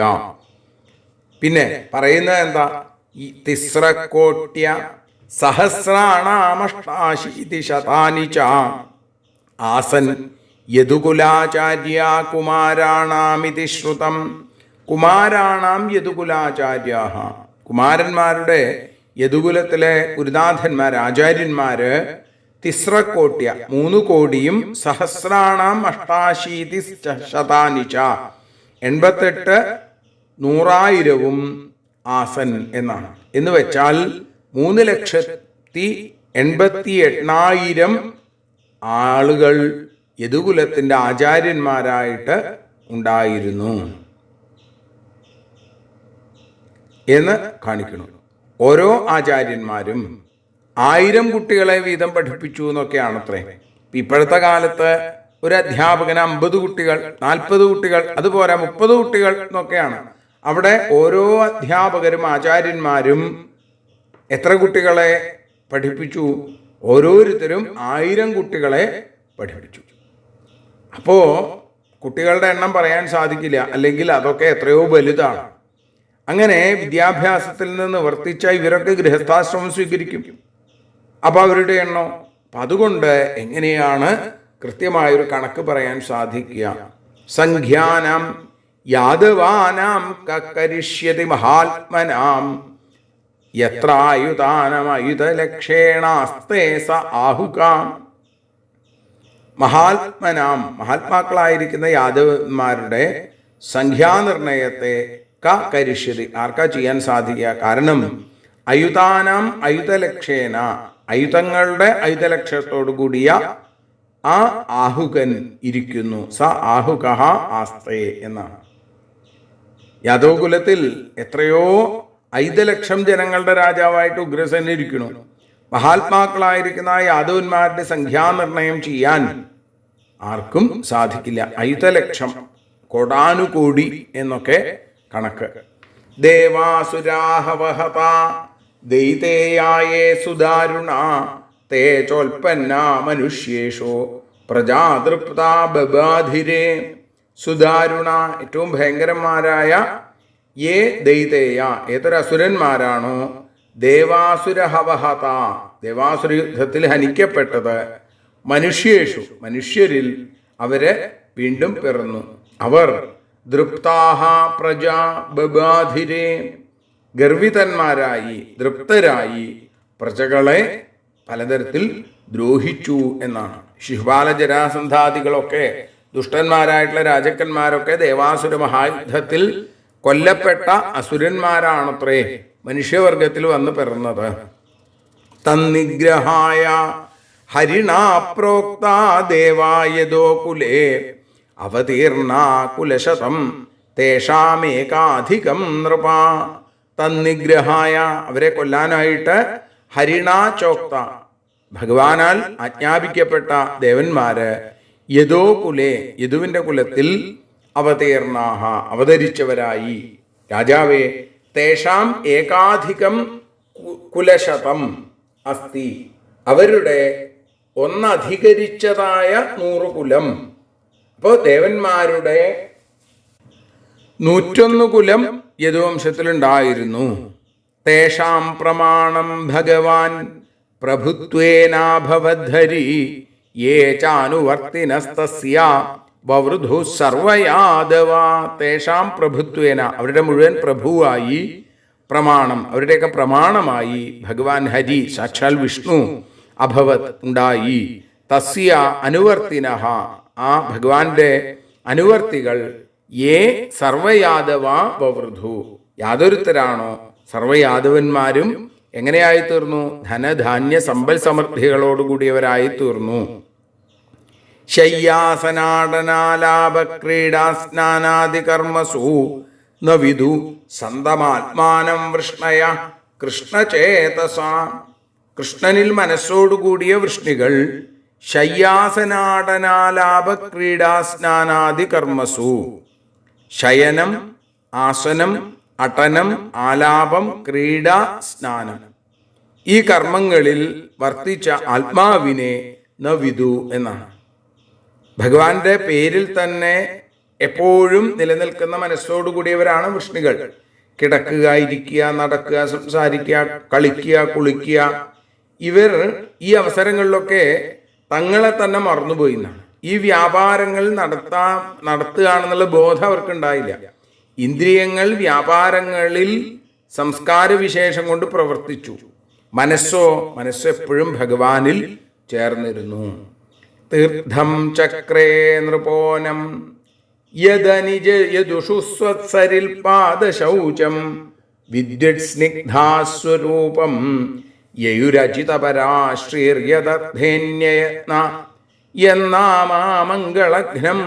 പിന്നെ പറയുന്നത് എന്താ? തിസ്രകോട്യ സഹസ്രാണാമഷ്ടാശീതി ശതാനി ച ആസൻ യദുകുലാചാര്യ കുമാരാണാമിതി ശ്രുതം. കുമാരാണാം യദുകുലാചാര്യ, കുമാരന്മാരുടെ യദുകുലത്തിലെ ഗുരുനാഥന്മാർ, ആചാര്യന്മാര്, തിസ്രകോട്യ 3 കോടിയും, സഹസ്രാണാം അഷ്ടാശീതി ശതാനി ച 88 100,000 ആസൻ എന്നാണ്. എന്ന് വെച്ചാൽ 3,88,000 ആളുകൾ യദുകുലത്തിന്റെ ആചാര്യന്മാരായിട്ട് ഉണ്ടായിരുന്നു എന്ന് കാണിക്കുന്നു. ഓരോ ആചാര്യന്മാരും 1000 കുട്ടികളെ വീതം പഠിപ്പിച്ചു എന്നൊക്കെയാണ് അത്രേ. ഇപ്പോഴത്തെ കാലത്ത് ഒരു അധ്യാപകന് 50 കുട്ടികൾ, 40 കുട്ടികൾ, അതുപോലെ 30 കുട്ടികൾ എന്നൊക്കെയാണ്. അവിടെ ഓരോ അധ്യാപകരും ആചാര്യന്മാരും എത്ര കുട്ടികളെ പഠിപ്പിച്ചു? ഓരോരുത്തരും 1000 കുട്ടികളെ പഠിപ്പിച്ചു. അപ്പോ കുട്ടികളുടെ എണ്ണം പറയാൻ സാധിക്കില്ല, അല്ലെങ്കിൽ അതൊക്കെ എത്രയോ വലുതാണ്. അങ്ങനെ വിദ്യാഭ്യാസത്തിൽ നിന്ന് വർത്തിച്ച ഇവരൊക്കെ ഗൃഹസ്ഥാശ്രമം സ്വീകരിക്കും. അപ്പൊ അവരുടെ എണ്ണോ? അതുകൊണ്ട് എങ്ങനെയാണ് കൃത്യമായൊരു കണക്ക് പറയാൻ സാധിക്കുക? സംഖ്യാനാം യാദവാനാം കരിഷ്യതി മഹാത്മനാം യത്ര ആയുധാനം ആയുധലക്ഷേണാസ്തേ സ ആഹുകാം. മഹാത്മാക്കളായിരിക്കുന്ന യാദവന്മാരുടെ സംഖ്യാനിർണയത്തെ കരിഷ്യതി ആർക്കാ ചെയ്യാൻ സാധിക്കുക? കാരണം അയുധാനാം ആയുധലക്ഷേന ആയുധങ്ങളുടെ ആയുധലക്ഷത്തോടു കൂടിയ ആ ആഹുകൻ ഇരിക്കുന്നു. സ ആഹുക ആസ്തേ എന്നാണ്. യാദവകുലത്തിൽ എത്രയോ 5,00,000 ജനങ്ങളുടെ രാജാവായിട്ട് ഉഗ്രസേനൻ ഇരിക്കുന്നു. മഹാത്മാക്കളായിരിക്കുന്ന യാദവന്മാരുടെ സംഖ്യാനിർണയം ചെയ്യാൻ ആർക്കും സാധിക്കില്ല. 5,00,000 കോടാനുകോടി എന്നൊക്കെ കണക്ക്. ദേവാസുരാഹവഹത ദൈതേയായേ സുദാരുണ തേ ചോൽപ്പന്ന മനുഷ്യേഷു പ്രജാതൃപ്ത ബബാധിരേ സുദാരുണ ഏറ്റവും ഭയങ്കരന്മാരായ യേ ദൈതേയ ഏതൊരു അസുരന്മാരാണോ ദേവാസുരഹവഹത ദേവാസുര യുദ്ധത്തിൽ ഹനിക്കപ്പെട്ടത് മനുഷ്യേഷു മനുഷ്യരിൽ അവരെ വീണ്ടും പിറന്നു. അവർ ദൃപ്താഹ പ്രജാ ബബാധിരേ ഗർവിതന്മാരായി ദൃപ്തരായി പ്രജകളെ പലതരത്തിൽ ദ്രോഹിച്ചു എന്നാണ്. ശിശുപാല ജരാസന്ധാദികളൊക്കെ ദുഷ്ടന്മാരായിട്ടുള്ള രാജാക്കന്മാരൊക്കെ ദേവാസുര മഹായുദ്ധത്തിൽ കൊല്ലപ്പെട്ട അസുരന്മാരാണത്രേ മനുഷ്യവർഗത്തിൽ വന്ന് പിറന്നത്. തന്നിഗ്രഹായ ഹരിണാ പ്രോക്ത ദേവായതോ കുലേ അവതീർണ കുലശതം തേഷാമേകാധികം നൃപ. തന്നിഗ്രഹായ അവരെ കൊല്ലാനായിട്ട് ഹരിണാ ചോക്ത ഭഗവാനാൽ ആജ്ഞാപിക്കപ്പെട്ട ദേവന്മാര് യദോ കുലേ യദുവിന്റെ കുലത്തിൽ അവതീർണാഹ അവതരിച്ചവരായി. രാജാവേ തേഷാം ഏകാധികം കുലശതം അസ്തി അവരുടെ ഒന്നധികരിച്ചതായ 100 കുലം. അപ്പോൾ ദേവന്മാരുടെ 101 കുലം യദുവംശത്തിലുണ്ടായിരുന്നു. തേഷാം പ്രമാണം ഭഗവാൻ പ്രഭുത്വേനാഭവദ്ധരി യേ ചാനുവർത്തിനസ്തസ്യ വവൃധു സർവയാദവ. തേഷാം പ്രഭുത്വേന അവരുടെ മുഴുവൻ പ്രഭുവായി പ്രമാണം അവരുടെയൊക്കെ പ്രമാണമായി ഭഗവാൻ ഹരി സാക്ഷാൽ വിഷ്ണു അഭവത് ഉണ്ടായി. തസ്യ അനുവർത്തിനഃ ആ ഭഗവാന്റെ അനുവർത്തികൾ യേ സർവയാദവ വവൃധു യാതൊരുത്തരാണോ സർവയാദവന്മാരും എങ്ങനെയായി തീർന്നു? ധനധാന്യ സമ്പൽ സമൃദ്ധികളോടുകൂടിയവരായി തീർന്നു. ശയ്യാസനാടനാലാപക്രീഡാസ്നാനാദി കർമ്മസു ന വിദു സന്തമാത്മാനം വൃഷ്ണയ കൃഷ്ണചേതസ. കൃഷ്ണനിൽ മനസ്സോടുകൂടിയ വൃഷ്ണികൾ ശയ്യാസനാടനാലാപക്രീഡാസ്നാനാദി കർമ്മസു ശയനം ആസനം അടനം ആലാപം ക്രീഡ സ്നാനം ഈ കർമ്മങ്ങളിൽ വർത്തിച്ച ആത്മാവിനെ ന വിദു എന്നാണ്. ഭഗവാന്റെ പേരിൽ തന്നെ എപ്പോഴും നിലനിൽക്കുന്ന മനസ്സോടുകൂടിയവരാണ് വൃഷ്ണികൾ. കിടക്കുക, ഇരിക്കുക, നടക്കുക, സംസാരിക്കുക, കളിക്കുക, കുളിക്കുക, ഇവർ ഈ അവസരങ്ങളിലൊക്കെ തങ്ങളെ തന്നെ മറന്നുപോയി എന്നാണ്. ഈ വ്യാപാരങ്ങൾ നടത്തുകയാണെന്നുള്ള ബോധം അവർക്കുണ്ടായില്ല. ഇന്ദ്രിയങ്ങൾ വ്യാപാരങ്ങളിൽ സംസ്കാര വിശേഷം കൊണ്ട് പ്രവർത്തിച്ചു. മനസ്സോ എപ്പോഴും ഭഗവാനിൽ ചേർന്നിരുന്നു. തീർത്ഥം ചക്രേ നൃപോനം യദനിജ യദുഷു സ്വത്സരിൽ പാദശൗചം വിദ്യുത് സ്നിഗ്ധാസ്വരൂപം യയുരചിതപരാശ്രീര്യതധേന്യയത്ന യന്നാമാമംഗളഘ്നം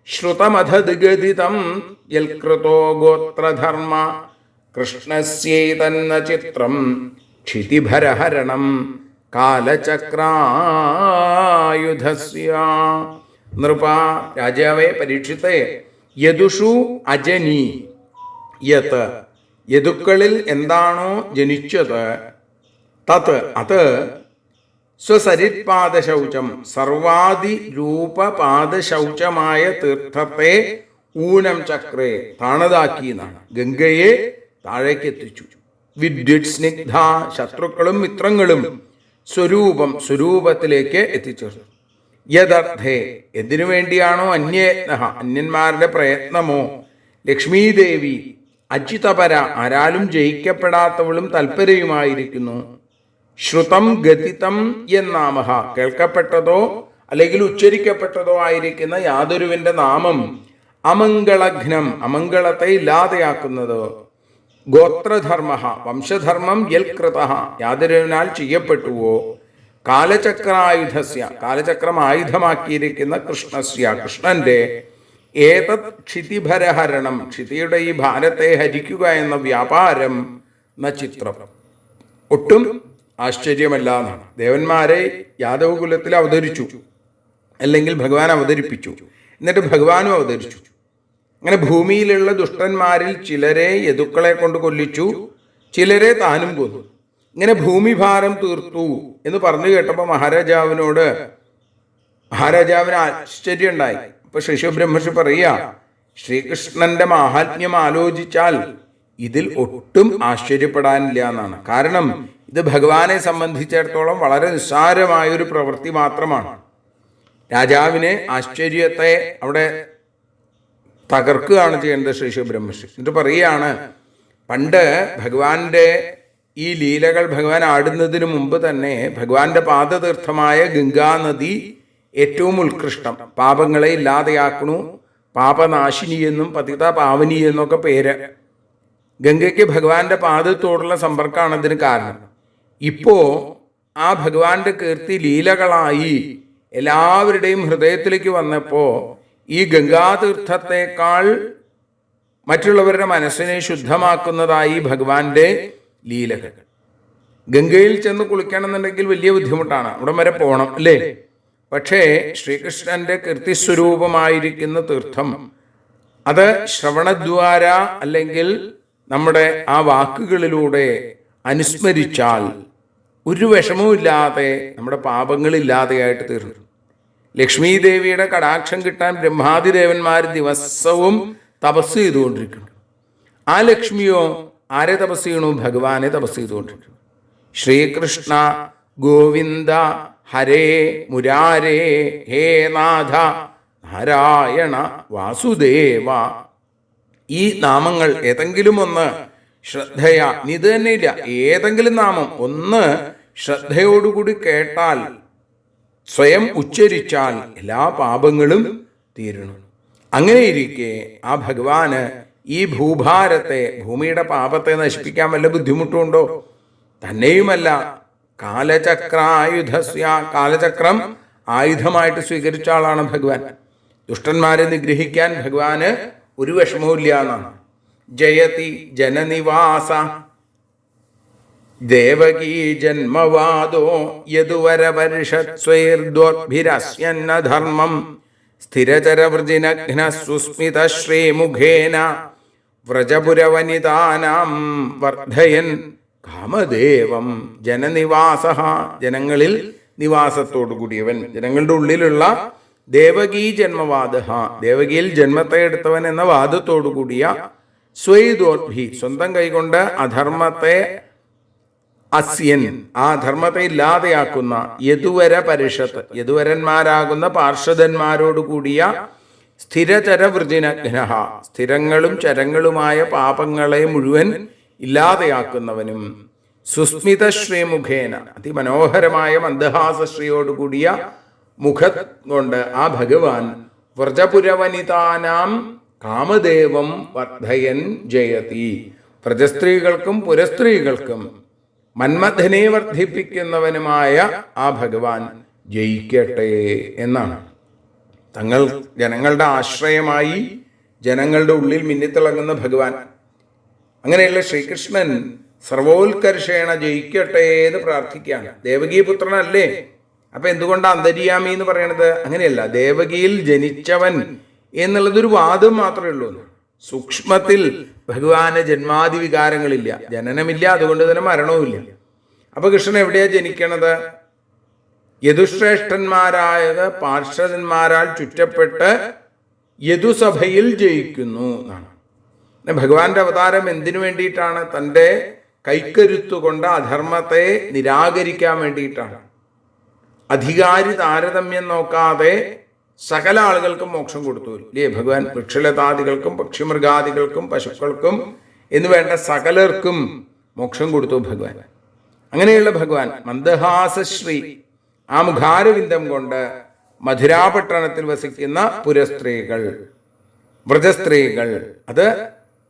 ശ്രുതമധദ്ഗദിതം യൽകൃതോ ഗോത്രധർമ്മ കൃഷ്ണസ്യൈതന്ന ചിത്രം ക്ഷിതിഭരഹരണം കാലചക്രായുധസ്യ. നൃപ രാജാവേ പരീക്ഷിത്തെ യദുഷു അജനി യത് യദുക്കളിൽ എന്താണോ ജനിച്ചത് തത് അത് സ്വസരിത്പാദശൗചം സർവാദി രൂപപാദശൗചമായ തീർത്ഥത്തെ ഊനം ചക്രേ താണതാക്കി എന്നാണ്. ഗംഗയെ താഴേക്ക് എത്തിച്ചു. വിദ്യുത് സ്നിഗ്ധ ശത്രുക്കളും മിത്രങ്ങളും സ്വരൂപത്തിലേക്ക് എത്തിച്ചേർന്നു. യദർത്ഥേ എന്തിനു വേണ്ടിയാണോ അന്യന്മാരുടെ പ്രയത്നമോ ലക്ഷ്മീദേവി അജിതപര ആരാലും ജയിക്കപ്പെടാത്തവളും തൽപരയുമായിരിക്കുന്നു. ശ്രുതം ഗതിതം എന്നാമഹ കേൾക്കപ്പെട്ടതോ അല്ലെങ്കിൽ ഉച്ചരിക്കപ്പെട്ടതോ ആയിരിക്കുന്ന യാതൊരുവിന്റെ നാമം അമംഗളഘ്നം അമംഗളത്തെ ഇല്ലാതെയാക്കുന്നത്. ഗോത്രധർമ്മ വംശധർമ്മം യൽകൃത യാതൊരുവിനാൽ ചെയ്യപ്പെട്ടുവോ. കാലചക്രായുധസ്യ കാലചക്രം ആയുധമാക്കിയിരിക്കുന്ന കൃഷ്ണന്റെ ഏതത് ക്ഷിതിഭരഹരണം ക്ഷിതിയുടെ ഈ ഭാരത്തെ ഹരിക്കുക എന്ന വ്യാപാരം ന ചിത്രം ഒട്ടും ആശ്ചര്യമല്ല എന്നാണ്. ദേവന്മാരെ യാദവകുലത്തിൽ അവതരിച്ചു, അല്ലെങ്കിൽ ഭഗവാൻ അവതരിപ്പിച്ചു, എന്നിട്ട് ഭഗവാനും അവതരിച്ചു. അങ്ങനെ ഭൂമിയിലുള്ള ദുഷ്ടന്മാരിൽ ചിലരെ യദുക്കളെ കൊണ്ട് കൊല്ലിച്ചു, ചിലരെ താനും കൊന്നു. ഇങ്ങനെ ഭൂമിഭാരം തീർത്തു എന്ന് പറഞ്ഞു കേട്ടപ്പോൾ മഹാരാജാവിന് ആശ്ചര്യം ഉണ്ടായി. അപ്പൊ ശിശുബ്രഹ്മർഷി പറയുക, ശ്രീകൃഷ്ണന്റെ മാഹാത്മ്യം ആലോചിച്ചാൽ ഇതിൽ ഒട്ടും ആശ്ചര്യപ്പെടാനില്ല എന്നാണ്. കാരണം ഇത് ഭഗവാനെ സംബന്ധിച്ചിടത്തോളം വളരെ നിസ്സാരമായൊരു പ്രവൃത്തി മാത്രമാണ്. രാജാവിനെ ആശ്ചര്യത്തെ അവിടെ തകർക്കുകയാണ് ചെയ്യേണ്ടത് ശിശുബ്രഹ്മർഷി. എന്നിട്ട് പറയുകയാണ്, പണ്ട് ഭഗവാന്റെ ഈ ലീലകൾ ഭഗവാൻ ആടുന്നതിന് മുമ്പ് തന്നെ ഭഗവാന്റെ പാദതീർത്ഥമായ ഗംഗാനദി ഏറ്റവും ഉത്കൃഷ്ടം. പാപങ്ങളെ ഇല്ലാതെയാക്കണു, പാപനാശിനി എന്നും പതിത പാവനി എന്നൊക്കെ പേര്. ഗംഗയ്ക്ക് ഭഗവാന്റെ പാദത്തോടുള്ള സമ്പർക്കമാണ് അതിന് കാരണം. ഇപ്പോ ആ ഭഗവാന്റെ കീർത്തി ലീലകളായി എല്ലാവരുടെയും ഹൃദയത്തിലേക്ക് വന്നപ്പോൾ ഈ ഗംഗാതീർത്ഥത്തെക്കാൾ മറ്റുള്ളവരുടെ മനസ്സിനെ ശുദ്ധമാക്കുന്നതായി ഭഗവാന്റെ ലീലകൾ. ഗംഗയിൽ ചെന്ന് കുളിക്കണമെന്നുണ്ടെങ്കിൽ വലിയ ബുദ്ധിമുട്ടാണ്, അവിടം വരെ പോകണം അല്ലേ? പക്ഷേ ശ്രീകൃഷ്ണന്റെ കീർത്തിസ്വരൂപമായിരിക്കുന്ന തീർത്ഥം അത് ശ്രവണദ്വാര അല്ലെങ്കിൽ നമ്മുടെ ആ വാക്കുകളിലൂടെ അനുസ്മരിച്ചാൽ ഒരു വിഷമവുമില്ലാതെ നമ്മുടെ പാപങ്ങളില്ലാതെയായിട്ട് തീർന്നു. ലക്ഷ്മി ദേവിയുടെ കടാക്ഷം കിട്ടാൻ ബ്രഹ്മാതിദേവന്മാർ ദിവസവും തപസ് ചെയ്തുകൊണ്ടിരിക്കുന്നു. ആ ലക്ഷ്മിയോ ആരെ തപസ് ചെയ്യണു? ഭഗവാനെ തപസ് ചെയ്തുകൊണ്ടിരിക്കുന്നു. ശ്രീകൃഷ്ണ ഗോവിന്ദ ഹരേ മുരാരേ ഹേ നാഥ നാരായണ വാസുദേവ. ഈ നാമങ്ങൾ ഏതെങ്കിലും ഒന്ന് ശ്രദ്ധയാ, ഇത് തന്നെ ഇല്ല, ഏതെങ്കിലും നാമം ഒന്ന് ശ്രദ്ധയോടുകൂടി കേട്ടാൽ, സ്വയം ഉച്ചരിച്ചാൽ എല്ലാ പാപങ്ങളും തീരണം. അങ്ങനെയിരിക്കെ ആ ഭഗവാന് ഈ ഭൂഭാരത്തെ, ഭൂമിയുടെ പാപത്തെ നശിപ്പിക്കാൻ വല്ല ബുദ്ധിമുട്ടുണ്ടോ? തന്നെയുമല്ല, കാലചക്രായുധസ്യ, കാലചക്രം ആയുധമായിട്ട് സ്വീകരിച്ച ആളാണ് ഭഗവാൻ. ദുഷ്ടന്മാരെ നിഗ്രഹിക്കാൻ ഭഗവാന് ഒരു വിഷമവുമില്ല എന്നാണ്. ജയതി ജനനിവാസ ദേവകീ ജന്മവാദോ യദുവരപരിഷത്സ്വൈർദ്വോദ്ഭിരസ്യന്നധർമ്മം സ്ഥിരചരവൃജിനഘ്ന സുസ്മിത ശ്രീമുഖേന വ്രജപുരവനിതാനാം വർദ്ധയൻ കാമദേവം. ജനനിവാസ, ജനങ്ങളിൽ നിവാസത്തോടു കൂടിയവൻ, ജനങ്ങളുടെ ഉള്ളിലുള്ള ദേവകീ ജന്മവാദ, ദേവകിയിൽ ജന്മത്തെ എടുത്തവൻ എന്ന വാദത്തോടു കൂടിയ സ്വൈദോദ്ഭി, സ്വന്തം കൈകൊണ്ട് അധർമ്മത്തെ അസ്യൻ, ആ ധർമ്മത്തെ ഇല്ലാതെയാക്കുന്ന യദുവര പരിഷത്ത്, യദുവരന്മാരാകുന്ന പാർഷദന്മാരോട് കൂടിയ സ്ഥിരചരവൃജിനഘ്ന, സ്ഥിരങ്ങളും ചരങ്ങളുമായ പാപങ്ങളെ മുഴുവൻ ഇല്ലാതെയാക്കുന്നവനും സുസ്മിത ശ്രീമുഖേന, അതിമനോഹരമായ മന്ദഹാസശ്രീയോടുകൂടിയ മുഖം കൊണ്ട് ആ ഭഗവാൻ വ്രജപുരവനിതാനാം കാമദേവം വർദ്ധയൻ ജയതി, വ്രജസ്ത്രീകൾക്കും പുരസ്ത്രീകൾക്കും മന്മഥനെ വർദ്ധിപ്പിക്കുന്നവനുമായ ആ ഭഗവാൻ ജയിക്കട്ടെ എന്നാണ്. തങ്ങൾ ജനങ്ങളുടെ ആശ്രയമായി ജനങ്ങളുടെ ഉള്ളിൽ മിന്നിത്തിളങ്ങുന്ന ഭഗവാൻ, അങ്ങനെയുള്ള ശ്രീകൃഷ്ണൻ സർവോത്കർഷേണ ജയിക്കട്ടെ എന്ന് പ്രാർത്ഥിക്കുകയാണ്. ദേവകീപുത്രനല്ലേ, അപ്പൊ എന്തുകൊണ്ടാണ് അന്തര്യാമി എന്ന് പറയണത്? അങ്ങനെയല്ല, ദേവകിയിൽ ജനിച്ചവൻ എന്നുള്ളതൊരു വാദം മാത്രമേ ഉള്ളൂ. സൂക്ഷ്മത്തിൽ ഭഗവാന് ജന്മാദി വികാരങ്ങളില്ല, ജനനമില്ല, അതുകൊണ്ട് തന്നെ മരണവുമില്ല. അപ്പൊ കൃഷ്ണൻ എവിടെയാ ജനിക്കണത്? യദുശ്രേഷ്ഠന്മാരായത് പാർഷദന്മാരാൽ ചുറ്റപ്പെട്ട് യദുസഭയിൽ ജയിക്കുന്നു എന്നാണ്. ഭഗവാന്റെ അവതാരം എന്തിനു വേണ്ടിയിട്ടാണ്? തൻ്റെ കൈക്കരുത്തുകൊണ്ട് അധർമ്മത്തെ നിരാകരിക്കാൻ വേണ്ടിയിട്ടാണ്. അധികാരി താരതമ്യം നോക്കാതെ സകല ആളുകൾക്കും മോക്ഷം കൊടുത്തു അല്ലേ ഭഗവാൻ? വൃക്ഷലതാദികൾക്കും പക്ഷിമൃഗാദികൾക്കും പശുക്കൾക്കും എന്ന് വേണ്ട സകലർക്കും മോക്ഷം കൊടുത്തു ഭഗവാൻ. അങ്ങനെയുള്ള ഭഗവാൻ മന്ദഹാസശ്രീ, ആ മുഖാരവിന്ദം കൊണ്ട് മധുരാപട്ടണത്തിൽ വസിക്കുന്ന പുരസ്ത്രീകൾ, വ്രജസ്ത്രീകൾ, അത്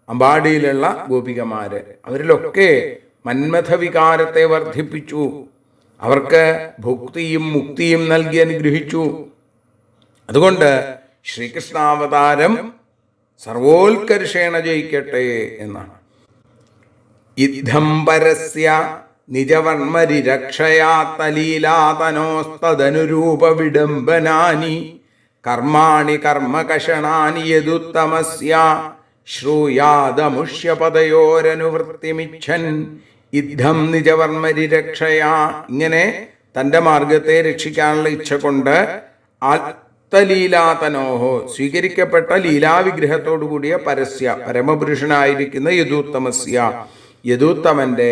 അമ്പാടിയിലുള്ള ഗോപികമാര്, അവരിലൊക്കെ മന്മഥ വികാരത്തെ വർദ്ധിപ്പിച്ചു. അവർക്ക് ഭുക്തിയും മുക്തിയും നൽകി അനുഗ്രഹിച്ചു. അതുകൊണ്ട് ശ്രീകൃഷ്ണാവതാരം സർവോത്കർഷേണ ജയിക്കട്ടെ എന്നാണ്. ഇദ്ധം പരസ്യ നിജവർമ്മരിരക്ഷയാ തലീലാതനോസ്തദനുരൂപ വിഡംബനാനി കർമാണി കർമ്മകഷണാനി യദുത്തമസ്യ ശ്രൂയാദമുഷ്യപദയോരനുവൃത്തിമിച്ഛൻ ഇദ്ധം നിജവർമ്മരിരക്ഷയാ, ഇങ്ങനെ തൻ്റെ മാർഗത്തെ രക്ഷിക്കാനുള്ള ഇച്ഛ കൊണ്ട് ആത്തലീലാതനോഹോ, സ്വീകരിക്കപ്പെട്ട ലീലാവിഗ്രഹത്തോടു കൂടിയ പരസ്യ പരമപുരുഷനായിരിക്കുന്ന യദൂത്തമസ്യ, യദൂത്തമന്റെ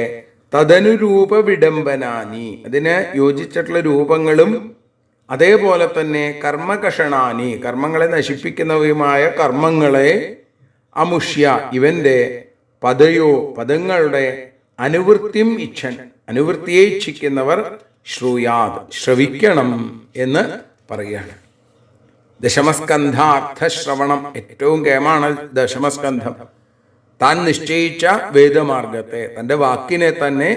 തദനുരൂപ വിഡംബനാനി, അതിന് യോജിച്ചിട്ടുള്ള രൂപങ്ങളും അതേപോലെ തന്നെ കർമ്മകഷണാനി, കർമ്മങ്ങളെ നശിപ്പിക്കുന്നവയുമായ കർമ്മങ്ങളെ അമുഷ്യ, ഇവന്റെ പദങ്ങളുടെ അനുവൃത്തിയും ഇച്ഛൻ, അനുവൃത്തിയെ ഇച്ഛിക്കുന്നവർ ശ്രൂയാത്, ശ്രവിക്കണം എന്ന് പറയുകയാണ്. ദശമസ്കന്ധാർത്ഥശ്രവണം, ഏറ്റവും കേമാണ് ദശമസ്കന്ധം. താൻ നിശ്ചയിച്ച വേദമാർഗത്തെ, തൻ്റെ വാക്കിനെ തന്നെ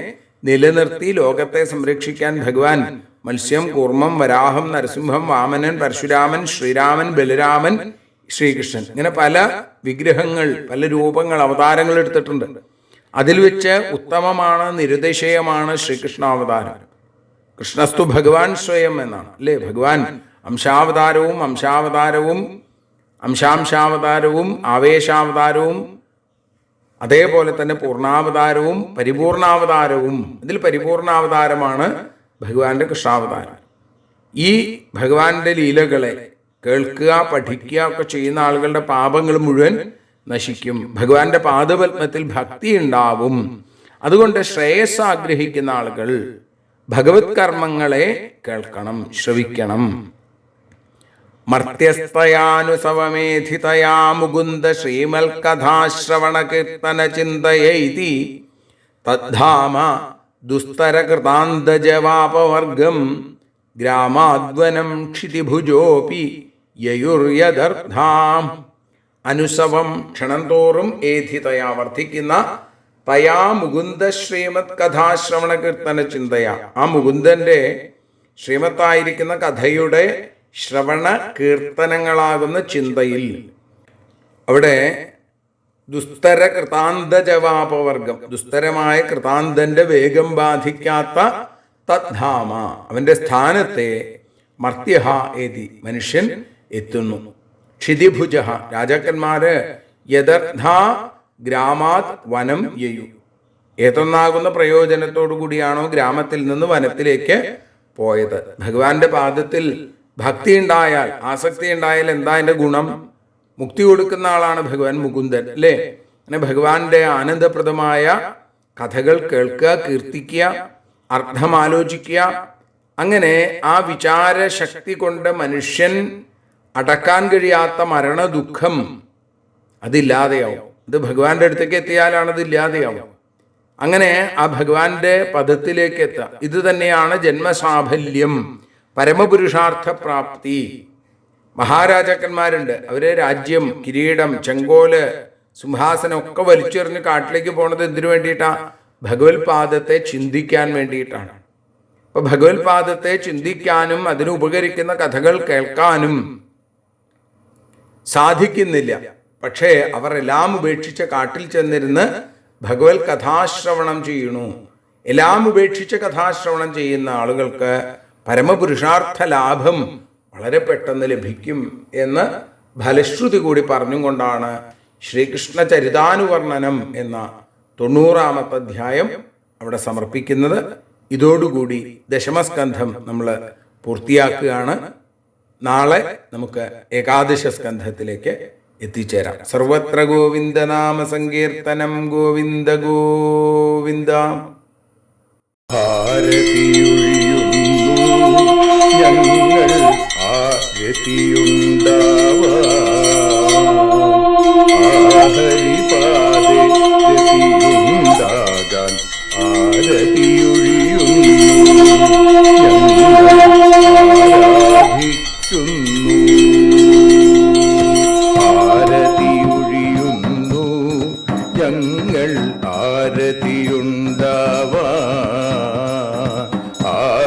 നിലനിർത്തി ലോകത്തെ സംരക്ഷിക്കാൻ ഭഗവാൻ മത്സ്യം, കൂർമ്മം, വരാഹം, നരസിംഹം, വാമനൻ, പരശുരാമൻ, ശ്രീരാമൻ, ബലരാമൻ, ശ്രീകൃഷ്ണൻ, ഇങ്ങനെ പല വിഗ്രഹങ്ങൾ, പല രൂപങ്ങൾ, അവതാരങ്ങൾ എടുത്തിട്ടുണ്ട്. അതിൽ വെച്ച് ഉത്തമമാണ്, നിരുതിശയമാണ് ശ്രീകൃഷ്ണാവതാരം. കൃഷ്ണസ്തു ഭഗവാൻ സ്വയം എന്നാണ് അല്ലേ. ഭഗവാൻ അംശാവതാരവും അംശാംശാവതാരവും ആവേശാവതാരവും അതേപോലെ തന്നെ പൂർണ്ണാവതാരവും പരിപൂർണാവതാരവും. ഇതിൽ പരിപൂർണാവതാരമാണ് ഭഗവാന്റെ കൃഷ്ണാവതാരം. ഈ ഭഗവാന്റെ ലീലകളെ കേൾക്കുക, പഠിക്കുക ഒക്കെ ചെയ്യുന്ന ആളുകളുടെ പാപങ്ങൾ മുഴുവൻ നശിക്കും. ഭഗവാന്റെ പാദപത്മത്തിൽ ഭക്തി ഉണ്ടാവും. അതുകൊണ്ട് ശ്രേയസ് ആഗ്രഹിക്കുന്ന ആളുകൾ ഭഗവത് കർമ്മങ്ങളെ കേൾക്കണം, ശ്രവിക്കണം. മർത്യസ്തയാനുസവമേധിതയാ മുകുന്ദ ശ്രീമൽകഥാശ്രവണ കീർത്തന ചിന്തയൈതി തദ്ധാമ ദുസ്തരകൃതാന്തജവാപവർഗം ഗ്രാമാദ്വനം ക്ഷിതിഭുജോപി യയുർയദർദ്ധാം. അനുസവം, ക്ഷണം തോറും, ഏധിതയാ വർദ്ധിക്കുന്ന, തയാ മുകുന്ദ ശ്രീമത് കഥാശ്രവണ കീർത്തന ചിന്തയാ, ആ മുകുന്ദന്റെ ശ്രീമത്തായിരിക്കുന്ന കഥയുടെ ശ്രവണ കീർത്തനങ്ങളാകുന്ന ചിന്തയിൽ, അവിടെ ദുസ്തര കൃതാന്ത ജവാപവർഗം, ദുസ്തരമായ കൃതാന്തന്റെ വേഗം ബാധിക്കാത്ത തദ്ധാമ, അവന്റെ സ്ഥാനത്തെ മർത്യഹ ഏതി, മനുഷ്യൻ എത്തുന്നു. ക്ഷിതിഭുജ, രാജാക്കന്മാര് യദർഥ ഗ്രാമാത് വനം യയു, ഏതൊന്നാകുന്ന പ്രയോജനത്തോടു കൂടിയാണോ ഗ്രാമത്തിൽ നിന്ന് വനത്തിലേക്ക് പോയത്. ഭഗവാന്റെ പാദത്തിൽ ഭക്തി ഉണ്ടായാൽ, ആസക്തി ഉണ്ടായാൽ എന്താ അതിന്റെ ഗുണം? മുക്തി കൊടുക്കുന്ന ആളാണ് ഭഗവാൻ മുകുന്ദൻ അല്ലേ. അങ്ങനെ ഭഗവാന്റെ ആനന്ദപ്രദമായ കഥകൾ കേൾക്കുക, കീർത്തിക്കുക, അർത്ഥം ആലോചിക്കുക. അങ്ങനെ ആ വിചാരശക്തി കൊണ്ട് മനുഷ്യൻ അടക്കാൻ കഴിയാത്ത മരണ ദുഃഖം അതില്ലാതെയാവും. ഇത് ഭഗവാന്റെ അടുത്തേക്ക് എത്തിയാലാണ് അത് ഇല്ലാതെയാവും. അങ്ങനെ ആ ഭഗവാന്റെ പദത്തിലേക്ക് എത്തുക, ഇത് തന്നെയാണ് ജന്മസാഫല്യം, പരമപുരുഷാർത്ഥ പ്രാപ്തി. മഹാരാജാക്കന്മാരുണ്ട്, അവര് രാജ്യം, കിരീടം, ചെങ്കോല്, സിംഹാസനം ഒക്കെ വലിച്ചെറിഞ്ഞ് കാട്ടിലേക്ക് പോണത് എന്തിനു വേണ്ടിയിട്ടാ? ഭഗവത് പാദത്തെ ചിന്തിക്കാൻ വേണ്ടിയിട്ടാണ്. അപ്പൊ ഭഗവത് പാദത്തെ ചിന്തിക്കാനും അതിന് ഉപകരിക്കുന്ന കഥകൾ കേൾക്കാനും സാധിക്കുന്നില്ല. പക്ഷേ അവർ എല്ലാം ഉപേക്ഷിച്ച് കാട്ടിൽ ചെന്നിരുന്ന് ഭഗവത് കഥാശ്രവണം ചെയ്യണു. എല്ലാം ഉപേക്ഷിച്ച് കഥാശ്രവണം ചെയ്യുന്ന ആളുകൾക്ക് പരമപുരുഷാർത്ഥ ലാഭം വളരെ പെട്ടെന്ന് ലഭിക്കും എന്ന് ഫലശ്രുതി കൂടി പറഞ്ഞുകൊണ്ടാണ് ശ്രീകൃഷ്ണ ചരിതാനുവർണ്ണനം എന്ന 90-ാമത്തെ അധ്യായം അവിടെ സമർപ്പിക്കുന്നത്. ഇതോടുകൂടി ദശമസ്കന്ധം നമ്മൾ പൂർത്തിയാക്കുകയാണ്. നാളെ നമുക്ക് ഏകാദശ സ്കന്ധത്തിലേക്ക് എത്തിച്ചേരാം. സർവത്ര ഗോവിന്ദനാമ സങ്കീർത്തനം. ഗോവിന്ദ ഗോവിന്ദ. ഞങ്ങൾ ഹരിപാദേ രതിയുണ്ടാകാൻ ആരതിയൊഴിയുന്നു. ഞങ്ങൾ ആരതിയുണ്ടാവാൻ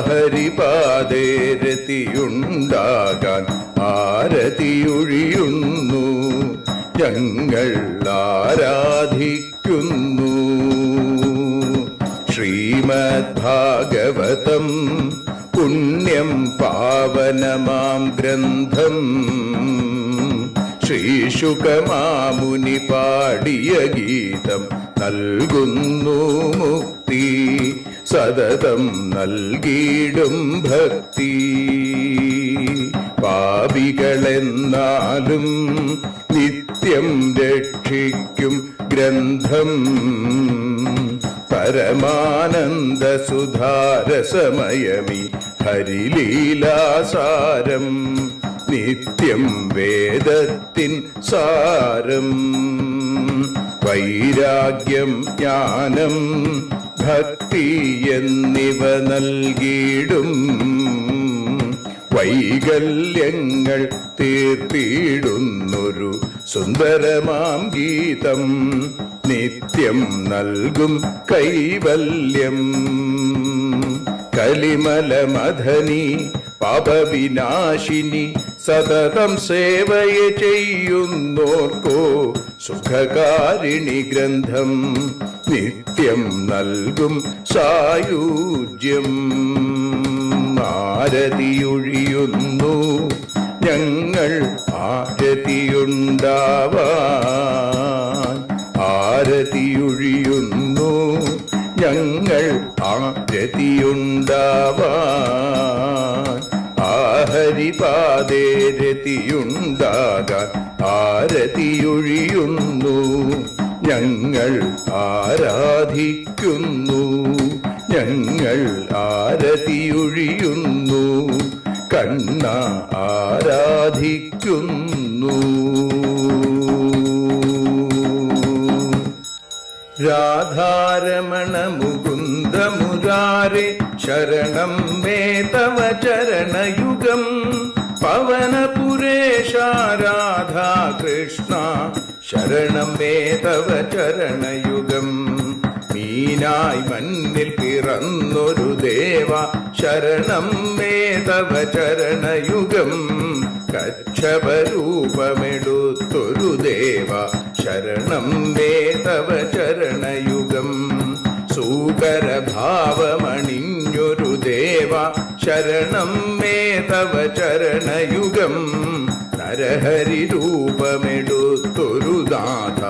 ഹരിപാദേ രതിയുണ്ടാകാൻ ആരതിയൊഴിയുന്നു. ഞങ്ങൾ ആരാധിക്കുന്നു. ശ്രീമദ്ഭാഗവതം പുണ്യം പാവനമാം ഗ്രന്ഥം ശ്രീശുകമാമുനി പാടിയ ഗീതം നൽകുന്നു മുക്തി. സതതം നൽകിയിടും ഭക്തി. പാപികളെന്നാലും നിത്യം രക്ഷിക്കും ഗ്രന്ഥം. പരമാനന്ദ സുധാരസമയമി ഹരിലീലാസാരം. നിത്യം വേദത്തിൻ സാരം. വൈരാഗ്യം ജ്ഞാനം ഭക്തി എന്നിവ നൽകിയിടും. വൈകല്യങ്ങൾ തീർത്തിടുന്നൊരു സുന്ദരമാം ഗീതം. നിത്യം നൽകും കൈവല്യം. കലിമലമഥനി പാപവിനാശിനി സതതം സേവയെ ചെയ്യുന്നോർക്കോ സുഖകാരിണി ഗ്രന്ഥം. നിത്യം നൽകും സായുജ്യം. ആരതിയൊഴിയുന്നു ഞങ്ങൾ ആരതിയുണ്ടാവാൻ. ആരതിയൊഴിയുന്നു ഞങ്ങൾ ആരതിയുണ്ടാവാൻ. ആഹരിപാദേ രതിയുണ്ടാകാൻ ആരതിയൊഴിയുന്നു ഞങ്ങൾ ആരാധിക്കുന്നു. ഞങ്ങൾ ആരതിയൊഴിയുന്നു കണ്ണ ആരാധിക്കുന്നു. രാധാരമണ മുകുന്ദ മുരാരേ ശരണം മേ തവ ചരണയുഗം. പവനപുരേശ രാധാ കൃഷ്ണ ശരണം മേ തവ ചരണയുഗം. മീനായി മണ്ണിൽ പിറന്നൊരു ദേവ ശരണം മേ തവ ചരണയുഗം. കച്ഛപരൂപമെടുത്തൊരു ദേവ ശരണം മേ തവ ചരണയുഗം. സൂകരഭാവമണിഞ്ഞൊരു ദേവ ശരണം മേ തവ ചരണയുഗം. നരഹരി രൂപമെടുത്തൊരു നാഥ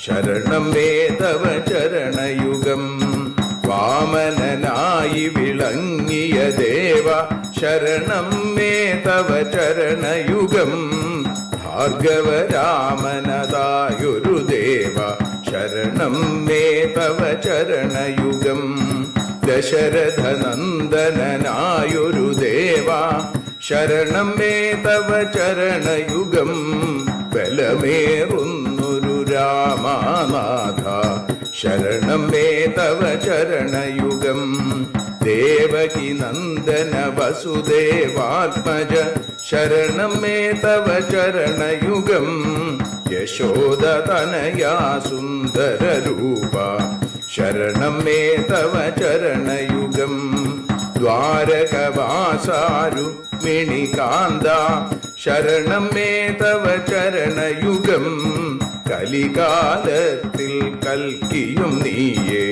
ശരണം മേ തവ ചരണയുഗം. വാമനനായി വിളങ്ങിയ ദേവ ശരണം മേ തവ ചരണയുഗം. ഭാർഗവരാമനതായൊരു ദേവ ശരണം മേ തവ ചരണയുഗം. ദശരഥനന്ദനായൊരു ദേവ ശരണം മേ തവ ചരണയുഗം. ബലമേറുന്നൊരു രാമനാഥ ശരണം മേ തവ ചരണയുഗം. ദേവകി നന്ദന വസുദേവാത്മജ ശരണം മേ തവ ചരണയുഗം. യശോദതനയാ സുന്ദര രൂപ ശരണം മേ തവ ചരണയുഗം. ദ്വാരകവാസാരുക്മിണികാന്ത ശരണം മേ തവ ചരണയുഗം. കലികാലത്തിൽ കൽക്കിയും നീയേ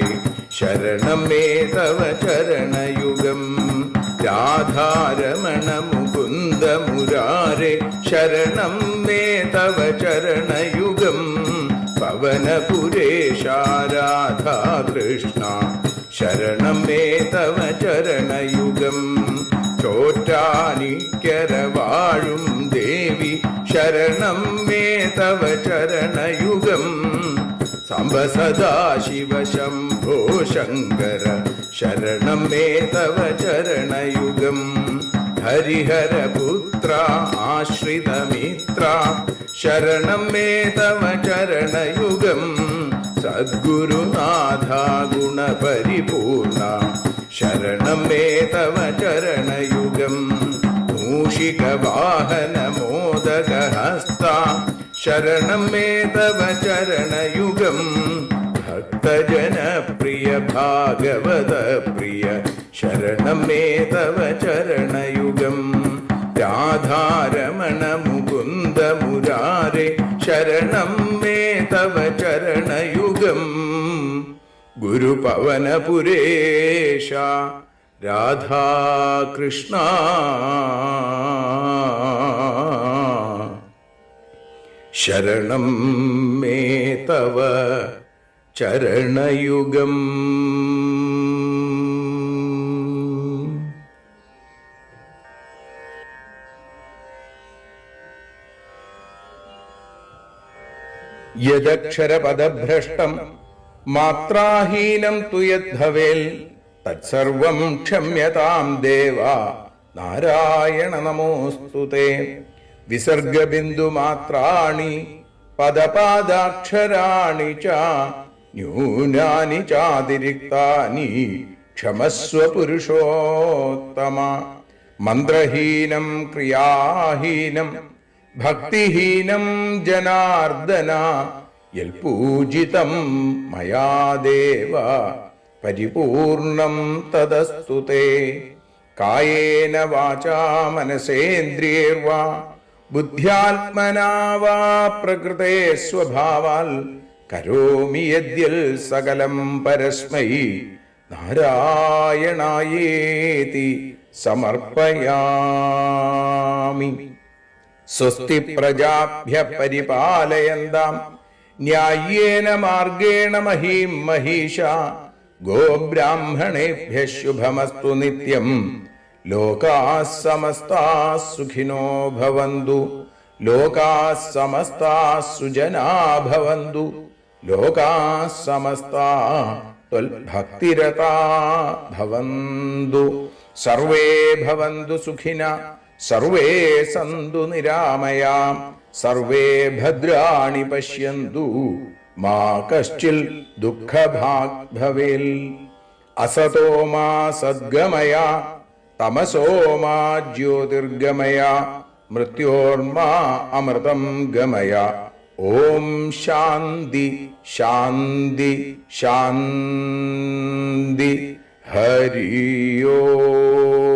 ശരണം മേ തവ ചരണയുഗം. രാധാരമണ മുകുന്ദ മുരാരേ ശരണം മേ തവ ചരണയുഗം. പവനപുരേശ രാധാ കൃഷ്ണ ശരണം മേ തവ ചരണയുഗം. ചോറ്റാനിക്കര വാഴും ദേവി ശരണം മേ തവ ചരണയുഗം. സാംബ സദാശിവ ശംഭോ ശങ്കര ശരണം മേ തവ ചരണയുഗം. ഹരിഹരപുത്ര ആശ്രിതമിത്ര ശരണം മേ തവ ചരണയുഗം. സദ്ഗുരുനാഥ ഗുണപരിപൂർണ ശരണം മേ തവ ചരണയുഗം. മൂഷിക വാഹന മോദകഹസ്ത ശരണം മേ തവ ചരണയുഗം. ഭക്തജനപ്രിയ ഭാഗവത പ്രിയ ശരണം മേ തവ ചരണയുഗം. രാധാരമണ മുകുന്ദ മുരാരേ ശരണം മേ തവ ചരണയുഗം. ഗുരുപവനപുരേശ രാധാകൃഷ്ണ ശരണം മേ തവ ചരണയുഗം. യദക്ഷരപദഭ്രഷ്ടം മാത്രാഹീനം തു യദ്ഭവേൽ തത്സർവം ക്ഷമ്യതാം ദേവ നാരായണ നമോസ്തുതേ. വിസർഗബിന്ദുമാത്രാണി പദപാദാക്ഷരാണി ച ന്യൂനാനി ചാതിരിക്താനി ക്ഷമസ്വ പുരുഷോത്തമ. മന്ത്രഹീനം ക്രിയാഹീനം ഭക്തിഹീനം ജനാർദ്ദന യൽപൂജിതം മയാ ദേവ പരിപൂർണം തദസ്തു തേ. കായേന വാചാ മനസേന്ദ്രിയൈർവാ ബുദ്ധ്യാത്മനാ വാ പ്രകൃതേ സ്വഭാവാൽ കരോമി യദ്യൽ സകലം പരസ്മൈ നാരായണായേതി സമർപ്പയാമി. സ്വസ്തി പ്രജാഭ്യ പരിപാലയന്താം ന്യായേന മാർഗേണ മഹീം മഹീഷാ. ഗോബ്രാഹ്മണേഭ്യ ശുഭമസ്തു നിത്യം. ലോകാഃ സമസ്താഃ സുഖിനോ ഭവന്തു. ലോകാഃ സമസ്താഃ സുജനാ ഭവന്തു. ലോകാഃ സമസ്താഃ ത്വൽഭക്തിരതാ ഭവന്തു. സർവേ ഭവന്തു സുഖിനഃ സർവേ സന്തു നിരാമയാം. സർവേ ഭദ്രാണി പശ്യന്തു മാ കശ്ചിൽ ദുഃഖഭാഗ് ഭവേൽ. അസതോ മാ സദ്ഗമയ തമസോ മാ ജ്യോതിർഗമയ മൃത്യോർമാ അമൃതം ഗമയ. ഓം ശാന്തി ശാന്തി ശാന്തി. ഹരി ഓം.